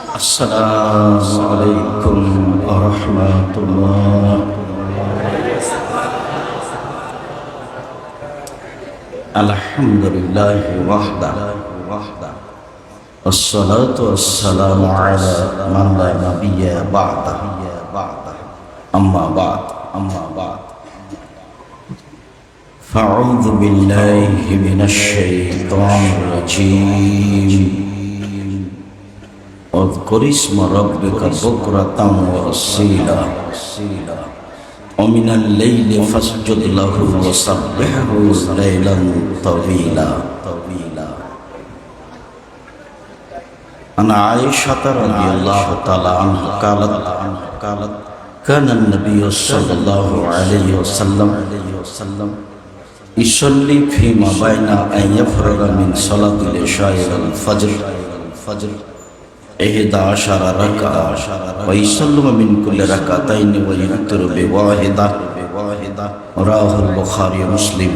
Assalamualaikum warahmatullahi. Alhamdulillahi wahda. Assalatu wassalamu ala man la nabiyya ba'da. Amma ba'd. Fa'udzu billahi minasy syaithanir rajim. اذكر اسم ربك بكرة وأصيلا ومن الليل فاسجد له وسبحه ليلا طويلا عن عائشة رضي الله تعالى عنها قالت كان النبي صلى الله عليه وسلم يصلي فيما بين أن يفرغ من صلاة العشاء والفجر 11 ركعة ويسلم من كل ركعتين ويوتر بواحدة رواه البخاري ومسلم.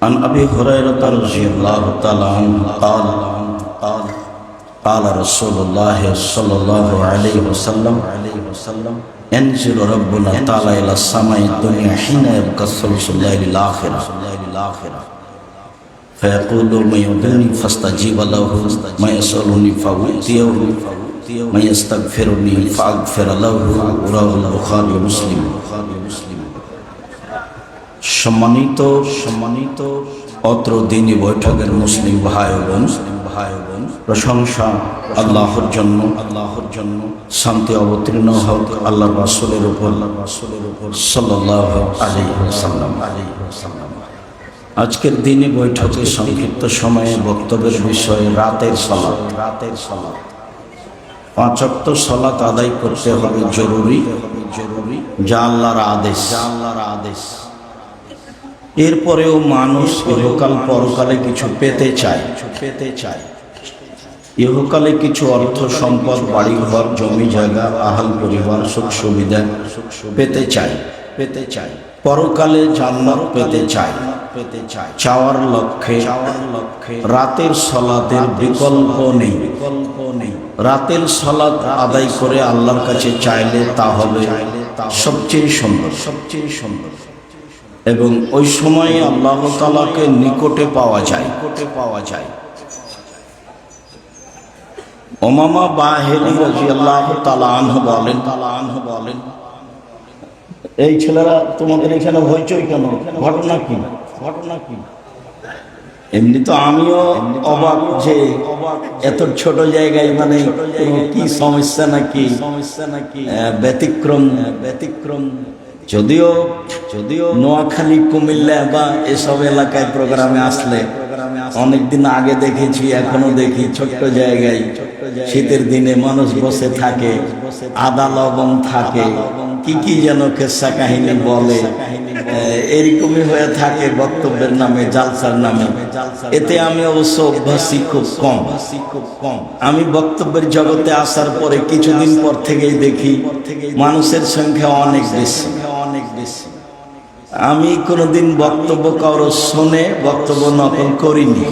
عن أبي هريرة رضي الله تعالى عنه قال رسول الله صلى الله عليه وسلم ينزل ربنا تعالى إلى السماء الدنيا حين يبقى ثلث الليل الآخرة فيقول من يدعوني فاستجيب له ما يسألني فأعطيه ما يستغفرني فأغفر له رواه البخاري ومسلم. সম্মানিত অত্র দিনী বৈঠকের মুসলিম ভাই বোন প্রশংসা আল্লাহর জন্য শান্তি অবতীর্ণ হোক আল্লাহর রাসূলের উপর সাল্লাল্লাহু আলাইহি ওয়াসাল্লাম. আজকের দিনে বৈঠকে সংক্ষিপ্ত সময়ে বক্তব্যের বিষয় রাতের সালাত. 5 ওয়াক্ত সালাত আদায় করতে হবে জরুরি, যা আল্লাহর আদেশ. এরপরেও মানুষ ইহকাল পরকালে কিছু পেতে চায়. ইহকালে কিছু অর্থ সম্পদ, বাড়িঘর, জমি জায়গা, আহাল পরিবার, সুখ সুবিধা পেতে চায়. পরকালে জান্নাত পেতে চায়. চাওয়ার লক্ষ্যে রাতের সালাতের বিকল্প নেই. রাতের সালাত আদায় করে আল্লাহর কাছে চাইলে তা হবে সবচেয়ে সুন্দর এবং ওই সময় আল্লাহ তাআলাকে নিকটে পাওয়া যায়. উমামা বাহিলী রাদিয়াল্লাহু তাআলা আনহু বলেন, এই ছেলেরা তোমাদের এখানে হইচই কেন? ঘটনা কি? এমনি তো আমিও অবাক যে এত ছোট জায়গায় মানে কি সমস্যা নাকি ব্যতিক্রম. যদিও নোয়াখালী, কুমিল্লা বা এসব এলাকায় প্রোগ্রামে আসলে অনেকদিন আগে দেখেছি, এখনো দেখি ছোট্ট জায়গায় শীতের দিনে মানুষ বসে থাকে, আদা লবণ থাকে, কি যেন কেসা কাহিনী বলে, এরকমই হয়ে থাকে বক্তব্যের নামে, জালসার নামে. এতে আমি অবশ্য অভ্যাসী খুব কম. আমি বক্তব্যের জগতে আসার পরে কিছুদিন পর থেকেই দেখি মানুষের সংখ্যা অনেক বেশি. আমি কোনোদিন বক্তব্য কারো শুনে বক্তব্য নকল করিনি.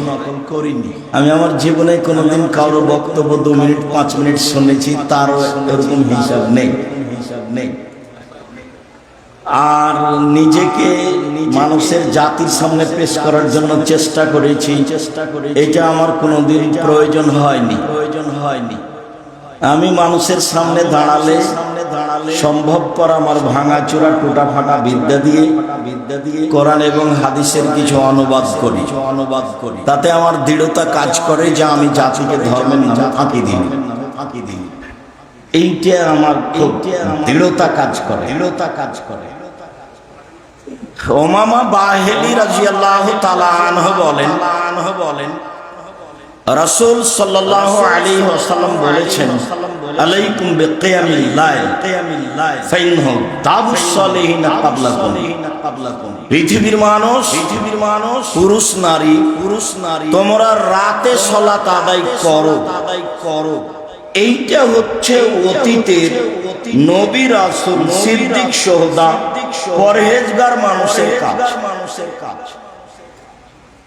আমি আমার জীবনে কোনোদিন কারো বক্তব্য 2 মিনিট 5 মিনিট শুনেছি, তারও এরকম হিসাব নেই. আর নিজেকে মানুষের জাতির সামনে পেশ করার জন্য চেষ্টা করেছি, এটা আমার কোনোদিন প্রয়োজন হয়নি. আমি মানুষের সামনে দাঁড়ালে সম্ভবপর আমার ভাঙাচোরা টুটা ফাটা বিদ্যা দিয়ে কোরআন এবং হাদিসের কিছু অনুবাদ করি. তাতে আমার দৃঢ়তা কাজ করে যে আমি জাতিকে ধর্মের নামে ফাঁকি দিই. এইটা আমার খুব দৃঢ়তা কাজ করে. উমামা বাহিলী রাদিয়াল্লাহু তাআলা আনহু বলেন, রাসূল সাল্লাল্লাহু আলাইহি ওয়াসাল্লাম বলেছেন, আলাইকুম বিকিয়ামিল লাইল ফাইনহু দাবুস সালিহিনা ক্বাবলাকুম. পৃথিবীর মানুষ, পুরুষ নারী, তোমরা রাতে সালাত আদায় করো. এইটা হচ্ছে অতীতের নবী, রাসূল, সিদ্দিক, শুহাদা, পরহেজগার মানুষের কাজ.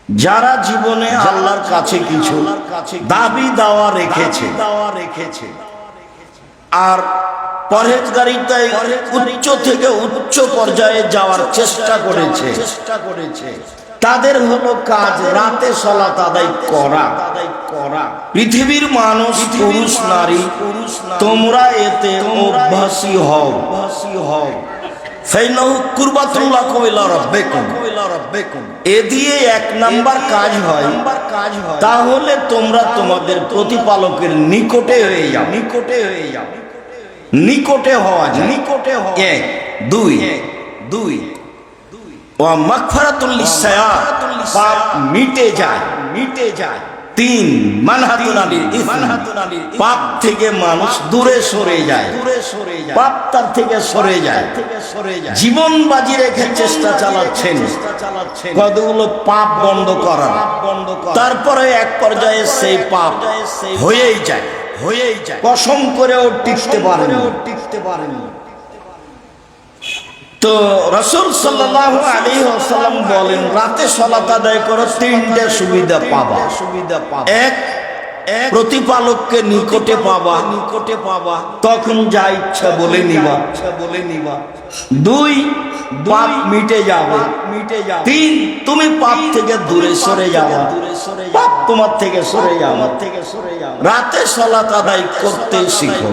যারা জীবনে আল্লাহর কাছে কিছু দাবি দাওয়া রেখেছে আর পরহেজগারিতায় উচ্চ থেকে উচ্চ পর্যায়ে যাওয়ার চেষ্টা করেছে, তাদের হলো কাজ রাতে সালাত আদায় করা। পৃথিবীর মানুষ, পুরুষ নারী, তোমরা এতে অভ্যাসী হও। এ দিয়ে এক নাম্বার কাজ হয়, তাহলে তোমরা তোমাদের প্রতিপালকের নিকটে হয়ে যাও। নিকটে হওয়া যায়। এক, দুই ওয়া মাগফিরাতুল লিসায়াত, পাপ মিটে যায়। তিন, মানহাতুন আনিল ইসম, পাপ থেকে মানুষ দূরে সরে যায়, পাপ তার থেকে সরে যায়। জীবন বাজি রেখে চেষ্টা চালাচ্ছেন কতগুলো পাপ বন্ধ করার, তারপরে এক পর্যায়ে সেই পাপ হয়েই যায়। কসম করেও টিকতে পারেন। তো রাসূল সাল্লাল্লাহু আলাইহি ওয়াসাল্লাম বলেন, রাতে সালাত আদায় করো, তিনটে সুবিধা পাবা। এক, প্রতিপালককে নিকটে পাবা, তখন যা ইচ্ছা বলে নিবা। দুই, পাপ মিটে যাবে। তিন, তুমি পাপ থেকে দূরে সরে যাবা, পাপ তোমার থেকে সরে যাবে। রাতে সালাত আদায় করতে শিখো।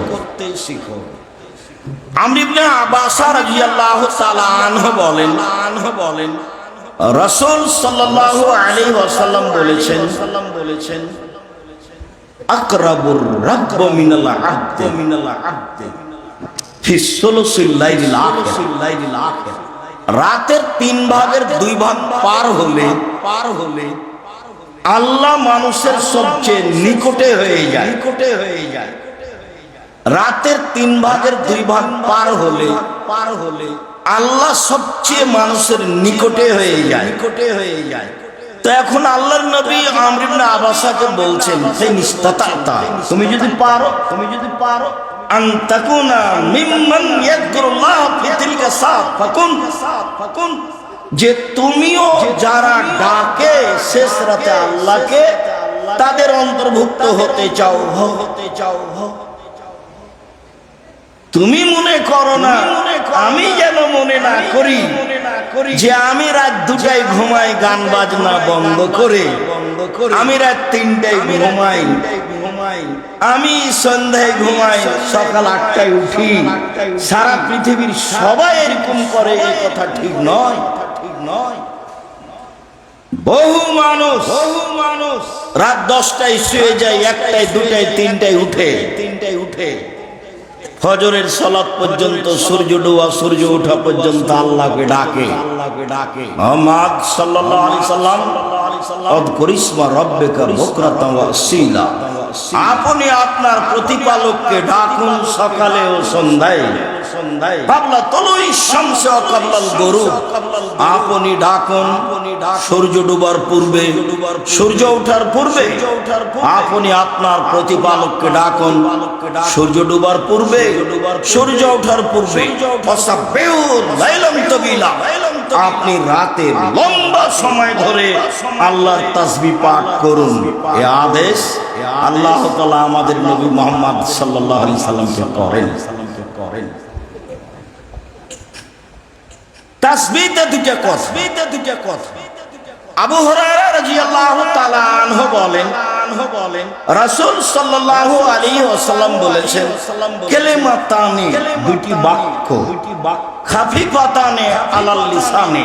আমর ইবনে আব্বাস রাদিয়াল্লাহু তাআলা আনহু বলেন, রাসূল সাল্লাল্লাহু আলাইহি ওয়াসাল্লাম বলেছেন, আকরাবুর রাব্ব মিনাল আবদ ফি সুলুসিল লাইলিল আখির। রাতের 3 ভাগের 2 ভাগ পার হলে আল্লাহ মানুষের সবচেয়ে নিকটে হয়ে যায়। রাতের 3 ভাগের 2 ভাগ পার হলে আল্লাহ সবচেয়ে মানুষের নিকটে হয়ে যায়। তো এখন আল্লাহর নবী আমর ইবনে আবাসাকে বলছেন, তুমি যদি পারো আনতাকুনা মিম্মান ইয়াযকুরুল্লাহ ফি তিলকা সাআত ফাকুন, যে তুমিও যারা ডাকে শেষ রাতে আল্লাহকে, তাদের অন্তর্ভুক্ত হতে চাও। তুমি মনে করো না, আমি যেন মনে না করি যে আমি রাত 2টায় ঘুমাই গান বাজনা বন্ধ করে, আমি রাত 3টায় ঘুমাই, আমি সন্ধ্যায় ঘুমাই, সকাল 8টায় উঠি। সারা পৃথিবীর সবাই এরকম করে, এই কথা ঠিক নয়। বহু মানুষ রাত 10টায় শুয়ে যায়, 1টায় 2টায় 3টায় উঠে ফজরের সালাত পর্যন্ত, সূর্য ডোবা সূর্য ওঠা পর্যন্ত আল্লাহকে ডাকে। মুহাম্মদ সাল্লাল্লাহু আলাইহি সাল্লাম আযকুর ইসমা রাব্বিকা বুকরাতান ওয়া আসীলা, আপনি আপনার প্রতিপালককে ডাকুন সকালে ও সন্ধ্যায়। কাবলা তুলুই শামস ওয়া কাবলাল গুরুব, আপনি ডাকুন সূর্য ডুবার পূর্বে, সূর্য ওঠার পূর্বে। আপনি আপনার প্রতিপালককে ডাকুন সূর্য ডুবার পূর্বে, সূর্য ওঠার পূর্বে। ফাসাব্বিহু লাইলান তাবিলা, আপনি রাতে লম্বা সময় ধরে আল্লাহর তাসবিহ পাঠ করুন। এই আদেশ আল্লাহ তাআলা আমাদের নবী মুহাম্মদ সাল্লাল্লাহু আলাইহি সাল্লামকে করেন। তাসবিহতে দুইটা কথা। আবু হুরায়রা রাদিয়াল্লাহু তাআলা আনহু বলেন, রাসূল সাল্লাল্লাহু আলাইহি ওয়াসাল্লাম বলেছেন, কালিমাতানি, দুটি বাক্য, খাফিফাতানে আলাল লিসানে,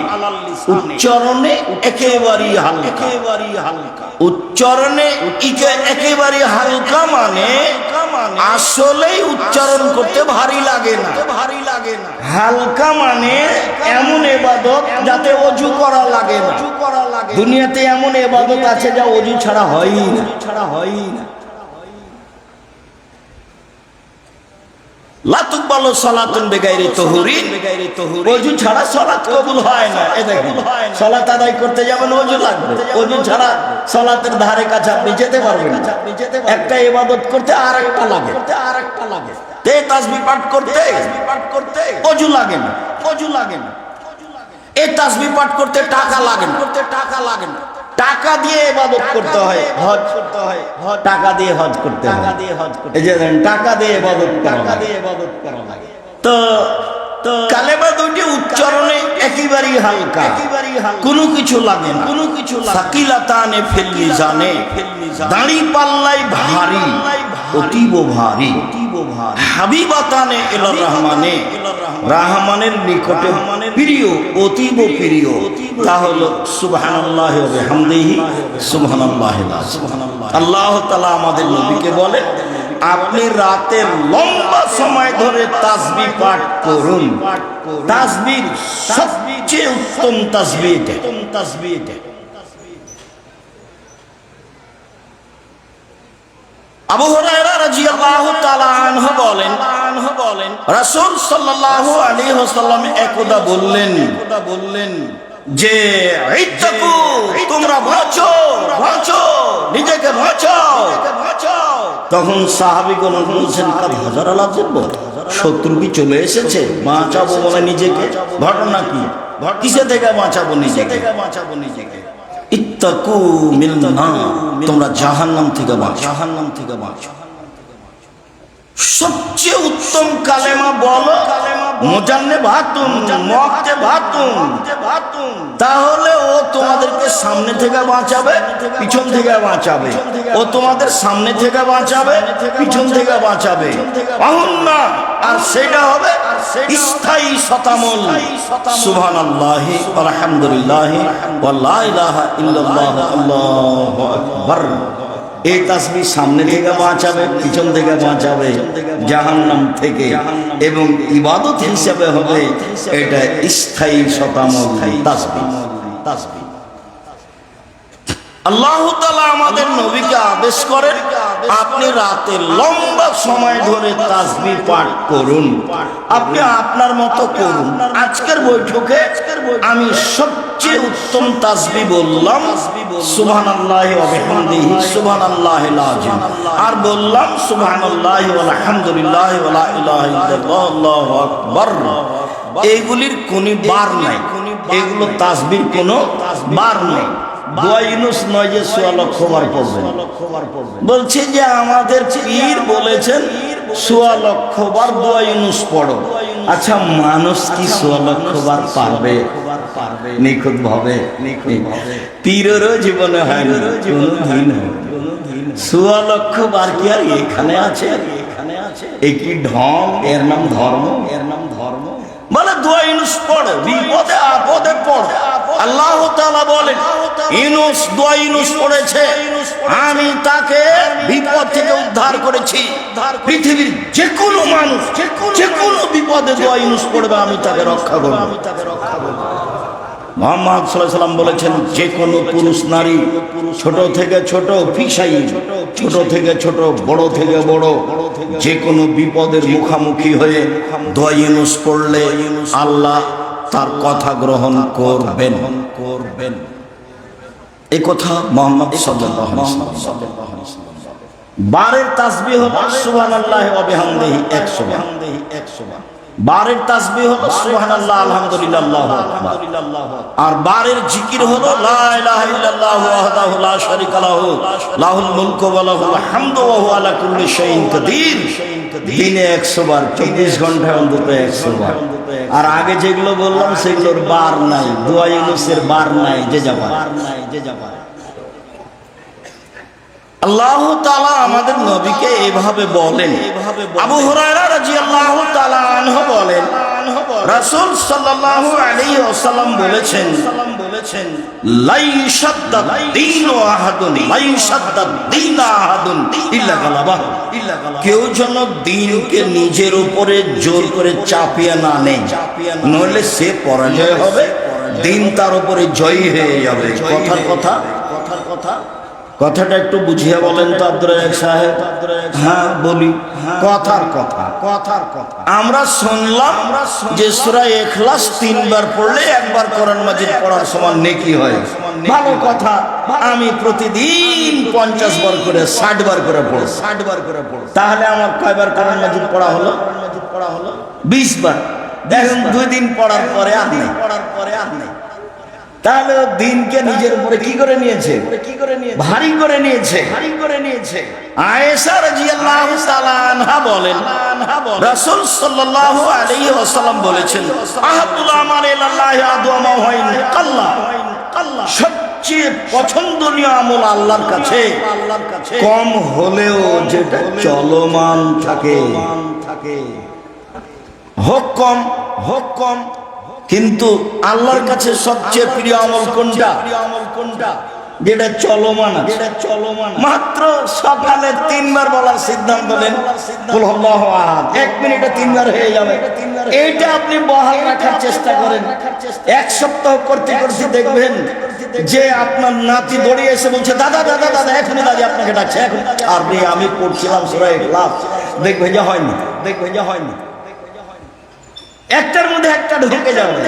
উচ্চারণে একেবারেই হালকা। উচ্চারণে একেবারে হালকা মানে আসলেই উচ্চারণ করতে ভারী লাগে না। হালকা মানে এমন ইবাদত যাতে ওযু করা লাগে না। দুনিয়াতে এমন ইবাদত আছে যা ওযু ছাড়া হয়ই না। লা তুকবালু সালাতুন বিগাইরি তাহুরিন, ওযু ছাড়া সালাত কবুল হয় না। এই দেখেন, সালাত আদায় করতে যাবেন ওযু লাগবে, ওযু ছাড়া সালাতের ধারে কাছে আপনি যেতে পারবেন না। একটা ইবাদত করতে আরেকটা লাগে। তে তাসবিহ পাঠ করতে ওযু লাগে না। এই তাসবিহ পাঠ করতে টাকা লাগে না। টাকা দিয়ে ইবাদত করতে হয়, হজ করতে হয়, টাকা দিয়ে হজ করতে হয়, টাকা দিয়ে হজ করতে, এই যে টাকা দিয়ে ইবাদত করা লাগে। তো কালেমা দুটি উচ্চারণে একেবারেই হালকা, কোনো কিছু লাগে না, কোনো কিছু সাকিলাতানে ফিল মিজানে, দাড়ি পাল্লাই ভারী, অতীব ভারী, হাবিবাতানে ইলার রহমানে, রহমানের নিকটে প্রিয়, অতীব প্রিয়। তা হলো সুবহানাল্লাহি ওয়া বিহামদিহি সুবহানাল্লাহিল আযীম। আল্লাহ তাআলা আমাদের নবীকে বলে, আপনি রাতের লম্বা সময় ধরে তাসবিহ পাঠ করুন। তাসবিহ সবচেয়ে উত্তম তাসবিহ এটা। আবু হুরায়রা রাদিয়াল্লাহু তাআলা আনহু বলেন, রাসূল সাল্লাল্লাহু আলাইহি ওয়াসাল্লাম একদা বললেন যে ইত্তাকু, তোমরা বাঁচো, নিজেকে বাঁচাও। তখন সাহাবীগণ বলছেন, কাদ হাজার আলাজিব, শত্রু কি চলে এসেছে, বাঁচাবো বলে নিজেকে? ঘটনা কি? কিসে থেকে বাঁচাবো নিজেকে? ইত্তাকু মিনান নার, তোমরা জাহান্নাম থেকে বাঁচো। সবচেয়ে উত্তম কালেমা বলো মুজান্নেবাতুন মুআক্কেবাতুন। তাহলে ও তোমাদেরকে সামনে থেকে বাঁচাবে, পিছন থেকে বাঁচাবে। ও তোমাদের সামনে থেকে বাঁচাবে, পিছন থেকে বাঁচাবে। আহুন্না, আর সেটা হবে স্থায়ী শতামল। সুবহানাল্লাহি আলহামদুলিল্লাহি ওয়া লা ইলাহা ইল্লাল্লাহ, আল্লাহু আকবার। এই তাসবিহ সামনে থেকে বাঁচাবে, পিছন থেকে বাঁচাবে জাহান্নাম থেকে, এবং ইবাদত হিসেবে হবে এটা স্থায়ী শতামল তাসবিহ। আল্লাহ তাআলা আমাদের নবীকে আদেশ করেন, আপনি রাতে লম্বা সময় ধরে তাসবিহ পাঠ করুন। আপনি আপনার মতো করুন। আজকের বৈঠকে আমি সবচেয়ে উত্তম তাসবিহ বললাম সুবহানাল্লাহি ওয়া বিহামদিহি সুবহানাল্লাহিল আযীম, আর বললাম সুবহানাল্লাহি ওয়া আলহামদুলিল্লাহি ওয়া লা ইলাহা ইল্লাল্লাহ, আল্লাহু আকবার। এইগুলির কোনো বার নাই, এগুলো তাসবিহর কোনো বার নেই। দোয়া ইউনুস নয় যে ১৬ লক্ষ বার পড়বেন। বলছে যে আমাদের পীর বলেছেন ১৬ লক্ষ বার দোয়া ইউনুস পড়ো। আচ্ছা, মানুষ কি ১৬ লক্ষ বার পারবে? নিখুঁত ভাবে পীরেরও জীবনে হয় না, কোনদিন ১৬ লক্ষ বার কি আর এখানে আছে? এই কি ঢং? এর নাম ধর্ম? বলে দোয়া ইউনুস পড়ো, বিপদে আপদে পড়ো। আল্লাহ তাআলা বলেন, ইউনুস দোয়া ইউনুস পড়েছে, আমি তাকে বিপদ থেকে উদ্ধার করেছি। পৃথিবীর যে কোনো মানুষ যে কোনো বিপদে দোয়া ইউনুস পড়বে, আমি তাকে রক্ষা করব। মুহাম্মদ সাল্লাল্লাহু আলাইহি ওয়াসাল্লাম বলেছেন, যে কোনো পুরুষ নারী, ছোট থেকে ছোট ফিসাই, ছোট থেকে ছোট, বড় থেকে বড়, যে কোনো বিপদের মুখোমুখি হয়ে দোয়া ইউনুস পড়লে আল্লাহ তার কথা গ্রহণ করবেন। এই কথা মুহাম্মদ সাল্লাল্লাহু আলাইহি ওয়াসাল্লাম। বারের তাসবিহ হলো সুবহানাল্লাহি ওয়া বিহামদিহি 100 বার। বারের তাসবিহ হলো সুবহানাল্লাহ, আলহামদুলিল্লাহ, আল্লাহু আকবার। আর বারের জিকির হলো লা ইলাহা ইল্লাল্লাহু ওয়াহদাহু লা শারীকা লাহু, লাহুল মুলকু ওয়া লাহুল হামদু ওয়া হুয়া আলা কুল্লি শাইইন কাদির। দিনে 100 বার, 24 ঘন্টায় অন্তত 100 বার। আর আগে যেগুলো বললাম সেগুলোর বার নাই, দোয়া ইউনুসের বার নাই, যে যাবা। আল্লাহ তাআলা আমাদের নবীকে এইভাবে বলেন। আবু হুরায়রা রাদিয়াল্লাহু তাআলা আনহু বলেন, রাসূল সাল্লাল্লাহু আলাইহি ওয়াসাল্লাম বলেছেন, লাইশাদ্দাদ দীনু আহাদুন, লাইশাদ্দাদ দীনা আহাদুন ইল্লা গালাবাহু। কেউ যেন দ্বীনকে নিজের উপরে জোর করে চাপিয়ে না নেয়, নইলে সে পরাজয় হবে, দ্বীন তার উপরে জয়ী হয়ে যাবে। কথাটা একটু বুঝিয়ে বলেন তো আব্দুর রাজ্জাক সাহেব। হ্যাঁ বলি, কথার কথা। আমরা শুনলাম যে সূরা ইখলাস 3 বার পড়লে 1 বার কোরআন মাজিদ পড়ার সমান নেকি হয়। ভালো কথা। আমি প্রতিদিন 50 বার করে 60 বার করে পড়ি। তাহলে আমার কয়বার কোরআন মাজিদ পড়া হলো? 20 বার। দেখুন 2 দিন পড়ার পরে আর নেই। তাহলে দিনকে নিজের উপরে কি করে নিয়েছে, ভারী করে নিয়েছে। আয়েশা রাদিয়াল্লাহু তাআলা আনহা বলেন, রাসূল সাল্লাল্লাহু আলাইহি ওয়াসাল্লাম বলেছেন, আহাবুল আমাল ইলাল্লাহি আদওয়ামা ওয়াইন কাল্লা, সবচেয়ে পছন্দনীয় আমল আল্লাহর কাছে কম হলেও যেটা চলমান থাকে, হোক কম, কিন্তু আল্লাহর কাছে সবচেয়ে প্রিয় আমল কোনটা, যেটা চলমান, মাত্র সকালে 3 বার বলার সিদ্ধান্ত নেন, কুল হুয়াল্লাহু আহাদ, 1 মিনিটে 3 বার হয়ে যাবে। এইটা আপনি বহাল রাখার চেষ্টা করেন, 1 সপ্তাহ করতে দেখবেন যে আপনার নাতি দৌড়িয়ে এসে বলছে, দাদা এখনই দাদি আপনাকে ডাকছে, এখন। আর আমি পড়ছিলাম সূরা ইখলাস, দেখবেন যে হয়নি, একটার মধ্যে একটা ঢুকে যাবে।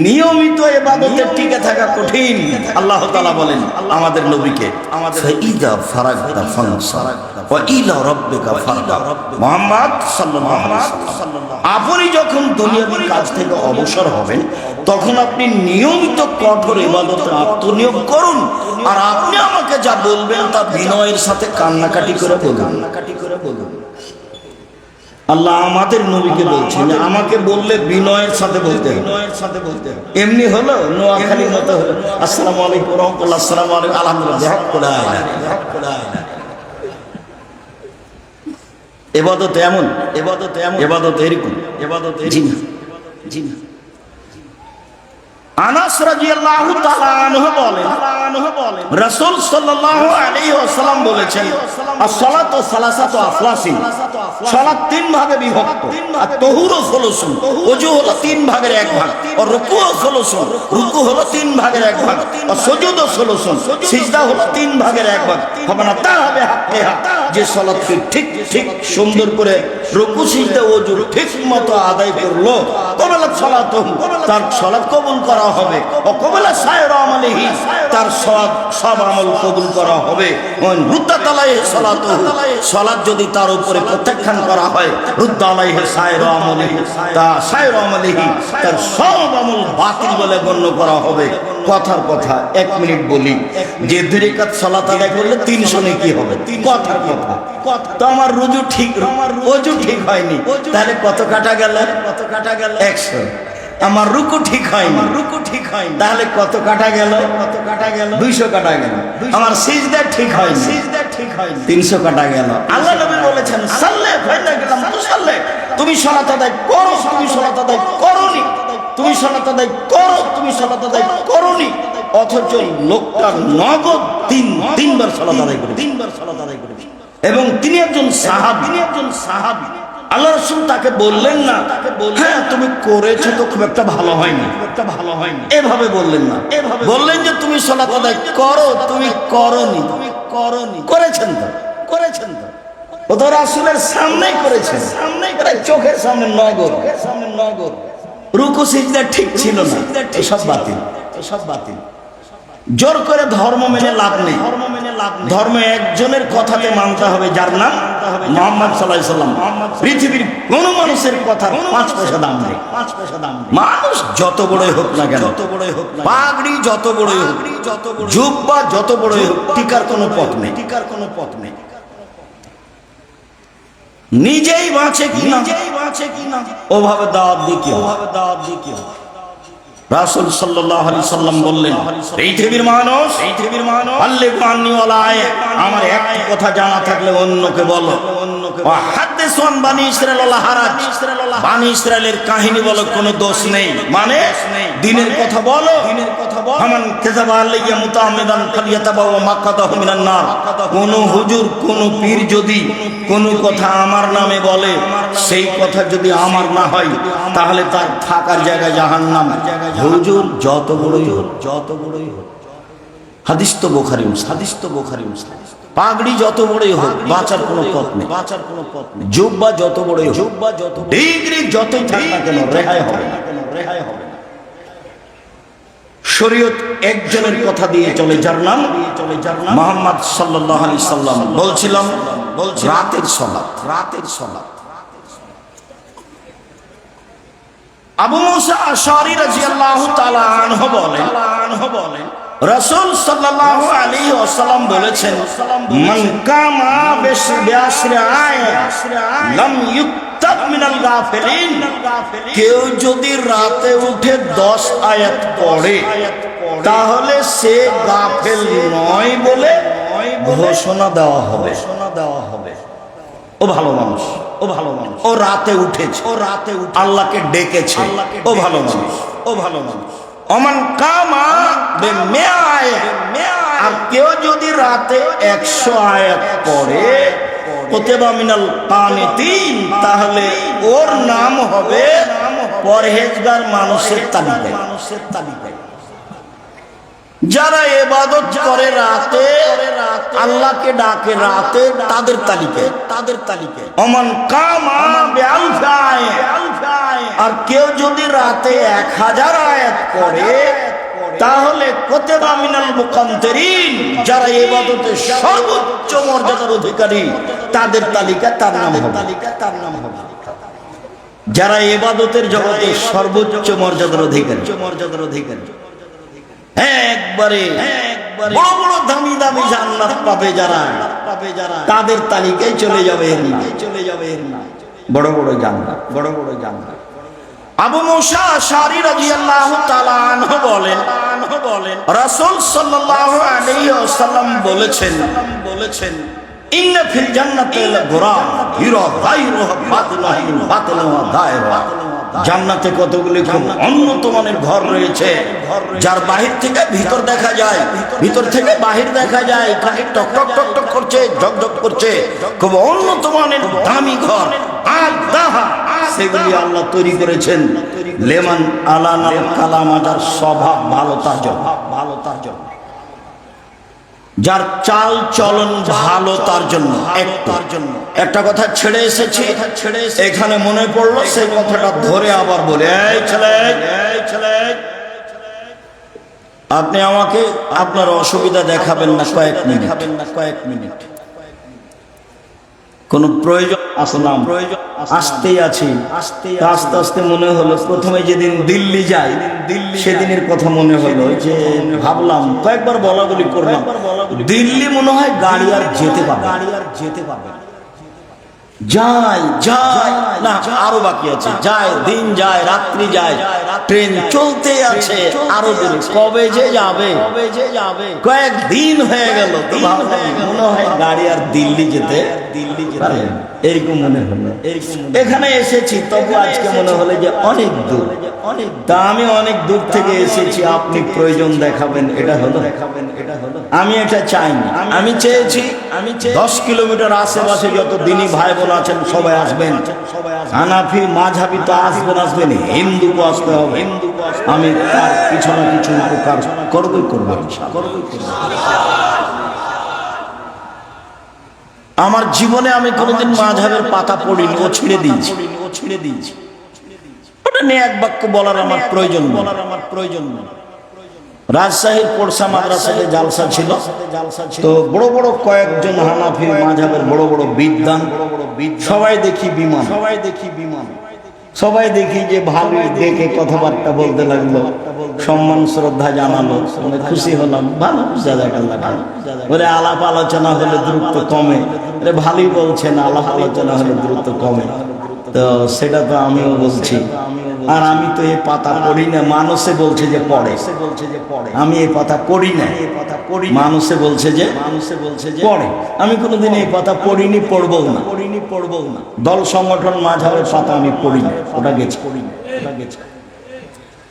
নিয়মিত ইবাদতে টিকে থাকা কঠিন। আল্লাহ তাআলা বলেন আমাদের নবীকে, ফাইদা ফারাগতা ফানসার ওয়া ইলা রাব্বিকা ফারগাব। মুহাম্মদ সাল্লাল্লাহু আলাইহি ওয়াসাল্লাম, আপনি যখন দুনিয়াবী কাজ থেকে অবসর হবেন তখন আপনি নিয়মিত কঠোর ইবাদতে আত্মনিয়োগ করুন। আর আপনি আমাকে যা বলবেন তা বিনয়ের সাথে কান্নাকাটি করে বলুন। আল্লাহ আমাদের নবীকে বলছেন, আমাকে বললে বিনয়ের সাথে বলতে হবে। এমনি হলো নোয়াখালীর মতো হলো, আসসালামু আলাইকুম ওয়া রাহমাতুল্লাহ, আসসালামু আলাইকুম আলহামদুলিল্লাহ, ইবাদত এমন, ইবাদত এরকম, জি না। আনাস রাদিয়াল্লাহু তাআলা আনহু বলেন, রাসূল সাল্লাল্লাহু আলাইহি ওয়াসাল্লাম বলেছেন, as-সালাতু সালাসাতু আফলাসিন, সালাত 3 ভাগে বিভক্ত। আর তাহুরু সুলুসুন, ওযু হলো 3 ভাগের 1 ভাগ। আর রুকুও সুলুসুন, রুকু হলো 3 ভাগের 1 ভাগ। আর সুজুদও সুলুসুন, সিজদা হলো 3 ভাগের 1 ভাগ। হবে না তা হবে হাক্কিহা, যে সালাতকে ঠিক সুন্দর করে রুকু সিজদা ওযু ঠিক মতো আদায় করলো, কবুলাত সালাতুহু, তার সালাত কবুল করা হবে। ও কবুলা সায়রা আমালিহি, তার সব আমল কবুল করা হবে। ওয়ান রুদ্দাত আলাইহি সালাতুহু, সালাত যদি তার উপরে প্রত্যাখ্যান করা হয়, রুদ্দা আলাইহি সায়রা আমালিহি, তা সায়রা আমালিহি, তার সব আমল বাতিল বলে গণ্য করা হবে। কথার কথা 1 মিনিট বলি, যে 2 রাকাত সালাত আদায় করলে 300 নেকি হবে। কথার কথা, তো আমার ওযু ঠিক হয়নি, তাহলে কত কাটা গেল? 100। আমার রুকু ঠিক হয়নি, তাহলে কত কাটা গেল? 200 কাটা গেল। আমার সিজদা ঠিক হয়নি, 300 কাটা গেল। আল্লাহ নবী বলেছেন, সাল্লে ফাইনা গেলাম তো সাল্লে, তুমি সালাত আদায় করো, তুমি সালাত আদায় করোনি, তুমি সালাত আদায় করো, তুমি সালাত আদায় করোনি। অথচ লোকটা নগদ 3 বার সালাত আদায় করে, এবং তিনি একজন সাহাবী। আল্লাহ রাসূল তাকে বললেন না, হ্যাঁ তুমি করেছো তো খুব একটা ভালো হয়নি, এভাবে বললেন না। বললেন যে তুমি সালাত আদায় করো, তুমি করোনি। করেছেন তো ও তো রাসূলের সামনেই করেছেন, চোখের সামনে নগদ। রুকু সিজদা ঠিক ছিল না, এসব বাতিল। জোর করে ধর্ম মেনে লাভ নেই। ধর্ম একজনের কথাতে মানতে হবে, যার নাম মুহাম্মদ সাল্লাল্লাহু আলাইহি ওয়াসাল্লাম। পৃথিবীর কোন মানুষের কথা 5 পয়সা দাম নেই। মানুষ যত বড়ই হোক না কেন, পাগড়ি যত বড়ই হোক, জুব্বা যত বড়ই হোক, টিকার কোনো পথ নেই। নিজেই বাঁচে কিনা ওভাবে দাওয়াত দিয়ে কি হবে? রাসূল সাল্লাল্লাহু আলাইহি সাল্লাম বললেন, পৃথিবীর মানুষ আল্লাহু আন্নি ওয়ালায়ে, আমার একটা কথা জানা থাকলে অন্যকে বলো। হাদিসু আন বানি ইসরাঈল ওয়ালা হারাজ, বানি ইসরাঈলের কাহিনী বলো, কোনো দোষ নেই। মানে দ্বীনের কথা বলো। ফামান কাযাবা আলাইয়া মুতাআম্মিদান ফালিয়াতাবাওয়া মাকাদাহু মিনান নার। কোন হুজুর, কোন পীর যদি কোন কথা আমার নামে বলে, সেই কথা যদি আমার না হয়, তাহলে তার থাকার জায়গা জাহান্নাম। হুজুর যত বড়ই হোক, হাদিস তো বুখারী মুসলিম। পাগড়ি যত বড়ই হোক, বাঁচার কোনো পথ নেই। জুব্বা যত বড়ই হোক, ডিগ্রি যতই থাক না কেন, রেহাই হবে না। শরীয়ত একজনের কথা দিয়ে চলে, যার নাম মুহাম্মদ সাল্লাল্লাহু আলাইহি সাল্লাম। বলছিলাম রাতের সালাত। আবু মুসা আশআরী রাদিয়াল্লাহু তাআলা আনহু বলেন রাসূল সাল্লাল্লাহু আলাইহি ওয়াসাল্লাম বলেছেন, মান কামা বিআশরি আয়াত লাম ইউক্তাব মিনাল গাফিলিন। কেউ যদি রাতে উঠে 10 আয়াত পড়ে তাহলে সে গাফেল নয় বলে ঘোষণা দেওয়া হবে। ও ভালো মানুষ, ও রাতে উঠেছে, আল্লাহকে ডেকেছে, ও ভালো মানুষ। ওমান কামা বিমিআ আয়াত, আর কেউ যদি রাতে 100 আয়াত পড়ে কুতিবা মিনাল কানিতিন, তাহলে ওর নাম হবে পরহেজগার মানুষের তালিকায়। যারা ইবাদত করে রাতে, আল্লাহকে ডাকে রাতে, তাদের তালিকায়। ওমান কামা বিআলফি আয়াত, আর কেউ যদি রাতে 1000 আয়াত পড়ে তাহলে কুতিবা মিনাল মুকান্তিরিন, যারা ইবাদতের সর্বোচ্চ মর্যাদার অধিকারী, তাদের তালিকা তার নাম হবে। যারা ইবাদতের জগতে সর্বোচ্চ মর্যাদার অধিকারী, একবারে বড় বড় দামি দামি জান্নাত পাবে যারা, তাদের তালিকায় চলে যাবে বড় বড় জান্নাত। আবু মুসা আশআরী রাদিয়াল্লাহু তাআলা আনহু বলেন, রাসূল সাল্লাল্লাহু আলাইহি ওয়াসাল্লাম বলেছেন, ইন্না ফিল জান্নাতি লাগুরাম ইরা গায়রুহা বাতিনুহা দায়রা। জান্নাতে কতগুলি খুব উন্নত মানের ঘর রয়েছে, যার বাহির থেকে ভিতর দেখা যায়, ভিতর থেকে বাহির দেখা যায়, কাঠে টক টক টক টক করছে, ঝকঝক করছে, খুব উন্নত মানের দামি ঘর। আদাহা, সেগুলি আল্লাহ তৈরি করেছেন লেমান আলানাল কালামা, যার স্বভাব ভালো তার জন্য, যার চাল চলন ভালো তার জন্য। একটা কথা ছেড়ে এসেছি, এখানে মনে পড়লো, সেই কথাটা ধরে আবার বলে, এই ছেলে, আপনি আমাকে আপনার অসুবিধা দেখাবেন না কয়েক মিনিট। কোন প্রয়োজন আসলাম, আসতেই আছি, আস্তে আস্তে মনে হলো, প্রথমে যেদিন দিল্লি যাই সেদিনের কথা মনে হলো, যে ভাবলাম, কয়েকবার বলা বলি করলাম, দিল্লি মনে হয় গাড়ি আর যেতে পারবে যাই না, আরো বাকি আছে, যায় দিন যায় রাত্রি যায়, ট্রেন চলতে আছে আরো দূরে, কবে যে যাবে, কয়েকদিন হয়ে গেল, মনে হয় গাড়ি আর দিল্লি যেতে এরকম মনে হলো। এখানে এসেছি, তবু আজকে মনে হলো যে অনেক দূর, তা আমি অনেক দূর থেকে এসেছি, আপনি প্রয়োজন দেখাবেন, এটা হলো। আমি এটা চাইনি, আমি চেয়েছি 10 কিলোমিটার আশেপাশে যত দিনী ভাই বোন আছেন সবাই আসবেন, হানাফি মাযহাবি তো আসবেন, হিন্দুকে আসতে হবে, আমি তার কিছু না কিছু উপকার করবই করবো। আমার জীবনে আমি কোনোদিন মাযহাবের পাতা পড়িনি, ও ছিঁড়ে দিয়েছি, ওটা নিয়ে এক বাক্য বলার আমার প্রয়োজন নেই। রাজশাহীর পড়সা মাদ্রাসাতে জালসা ছিল, তো বড় বড় কয়েকজন হানাফি মাযহাবের বড় বড় বিদ্বান, সবাই দেখি বিমান, সবাই দেখি যে ভালো দেখে কথাবার্তা বলতে লাগলো, সম্মান শ্রদ্ধা জানালো, খুশি হলাম, ভালো জাযাকাল্লাহ। বলে আলাপ আলোচনা হলে দ্রুত কমে, ভালোই বলছেন, আলাপ আলোচনা হলে দ্রুত কমে, তো সেটা তো আমিও বলছি। আর আমি তো এই পাতা পড়ি না, মানুষে বলছে যে পড়ে, আমি এই পাতা পড়ি না, মানুষে বলছে যে পড়ে, আমি কোনোদিন এই পাতা পড়িনি, পড়বো না। দল সংগঠন মাঝাবের পাতা আমি পড়ি না, ওটা গেছে।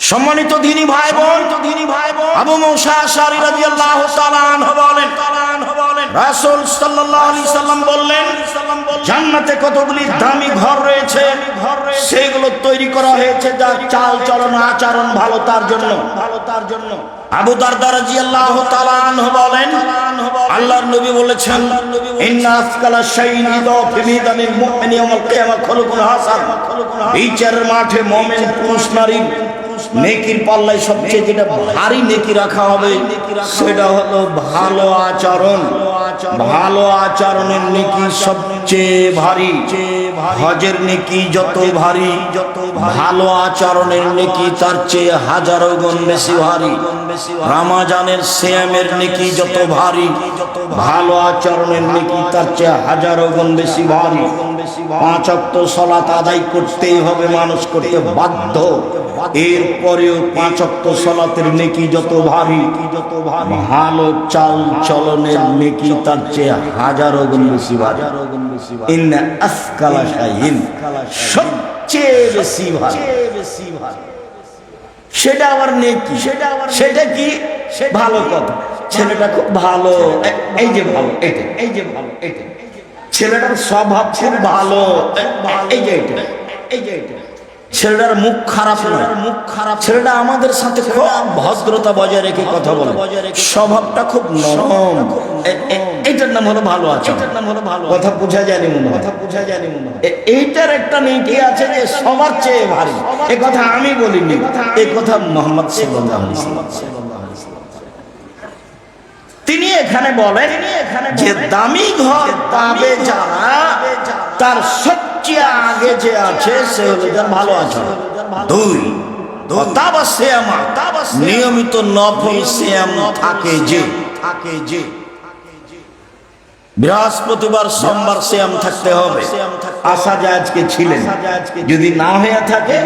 সম্মানিত দ্বীনী ভাই বোন, আবু মুসা আশআরী রাদিয়াল্লাহু তাআলা আনহু বলেন, রাসূল সাল্লাল্লাহু আলাইহি সাল্লাম বললেন, জান্নাতে কতগুলি দামি ঘর রয়েছে, সেগুলো তৈরি করা হয়েছে যার চাল চলন আচরণ ভালো তার জন্য। আবু দারদা রাদিয়াল্লাহু তাআলা আনহু বলেন, আল্লাহর নবী বলেছেন, ইন্না আসকালা শাইইন ইদাফি মিদানিল মুমিনি ইয়াওমাল কিয়ামা খুলুকুন হাসান। বিচারের মাঠে মুমিন পুরুষ নারী নেকির পাল্লায় সবচেয়ে যেটা ভারী নেকি রাখা হবে সেটা হলো ভালো আচরণ। ভালো আচরণের নেকি সবচেয়ে ভারী। হজের নেকি যত ভারী, ভালো আচরণের নেকি তার চেয়ে হাজারো গুণ বেশি ভারী। রমজানের সিয়ামের নেকি যত ভারী, ভালো আচরণের নেকি তার চেয়ে হাজারো গুণ বেশি ভারী। 5 ওয়াক্ত সালাত আদায় করতেই হবে, মানুষ করতে বাধ্য। এরপরেও 5 ওয়াক্ত সালাতের নেকি যত ভারী, ভালো চাল চলনের নেকি তার চেয়ে হাজারো গুণ বেশি ভারী। ইন্না আসকালা শাইইন, সবচেয়ে বেশি ভারী সেটা আবার নেকি। সেটা কি? ভালো কথা, ছেলেটা খুব ভালো, এই যে ভালো এটা, এই যে ভালো এটা, ছেলেটার স্বভাব খুব ভালো, এই যে এটা, এই যে এটা, ছেলেটার মুখ খারাপ না, ছেলেটা আমাদের সাথে খুব ভদ্রতা বজায় রেখে কথা বলে, স্বভাবটা খুব নরম, এইটার নাম হলো ভালো আছে। কথা বোঝা যায়নি মনে হয়, এইটার একটা নেকি আছে যে সবার চেয়ে ভারী। এ কথা আমি বলিনি, এ কথা মুহাম্মদ সাল্লাল্লাহু আলাইহি ওয়াসাল্লাম তিনি এখানে বলেন যে দামি ঘর পাবে যারা, তার সবচেয়ে আগে যে আছে সে হলো যার ভালো আচরণ। 2 নিয়মিত নফল সিয়াম থাকে যে, বৃহস্পতিবার সোমবার সিয়াম থাকতে হবে। আশা যায় আজকে ছিলেন, যদি না হয়ে থাকে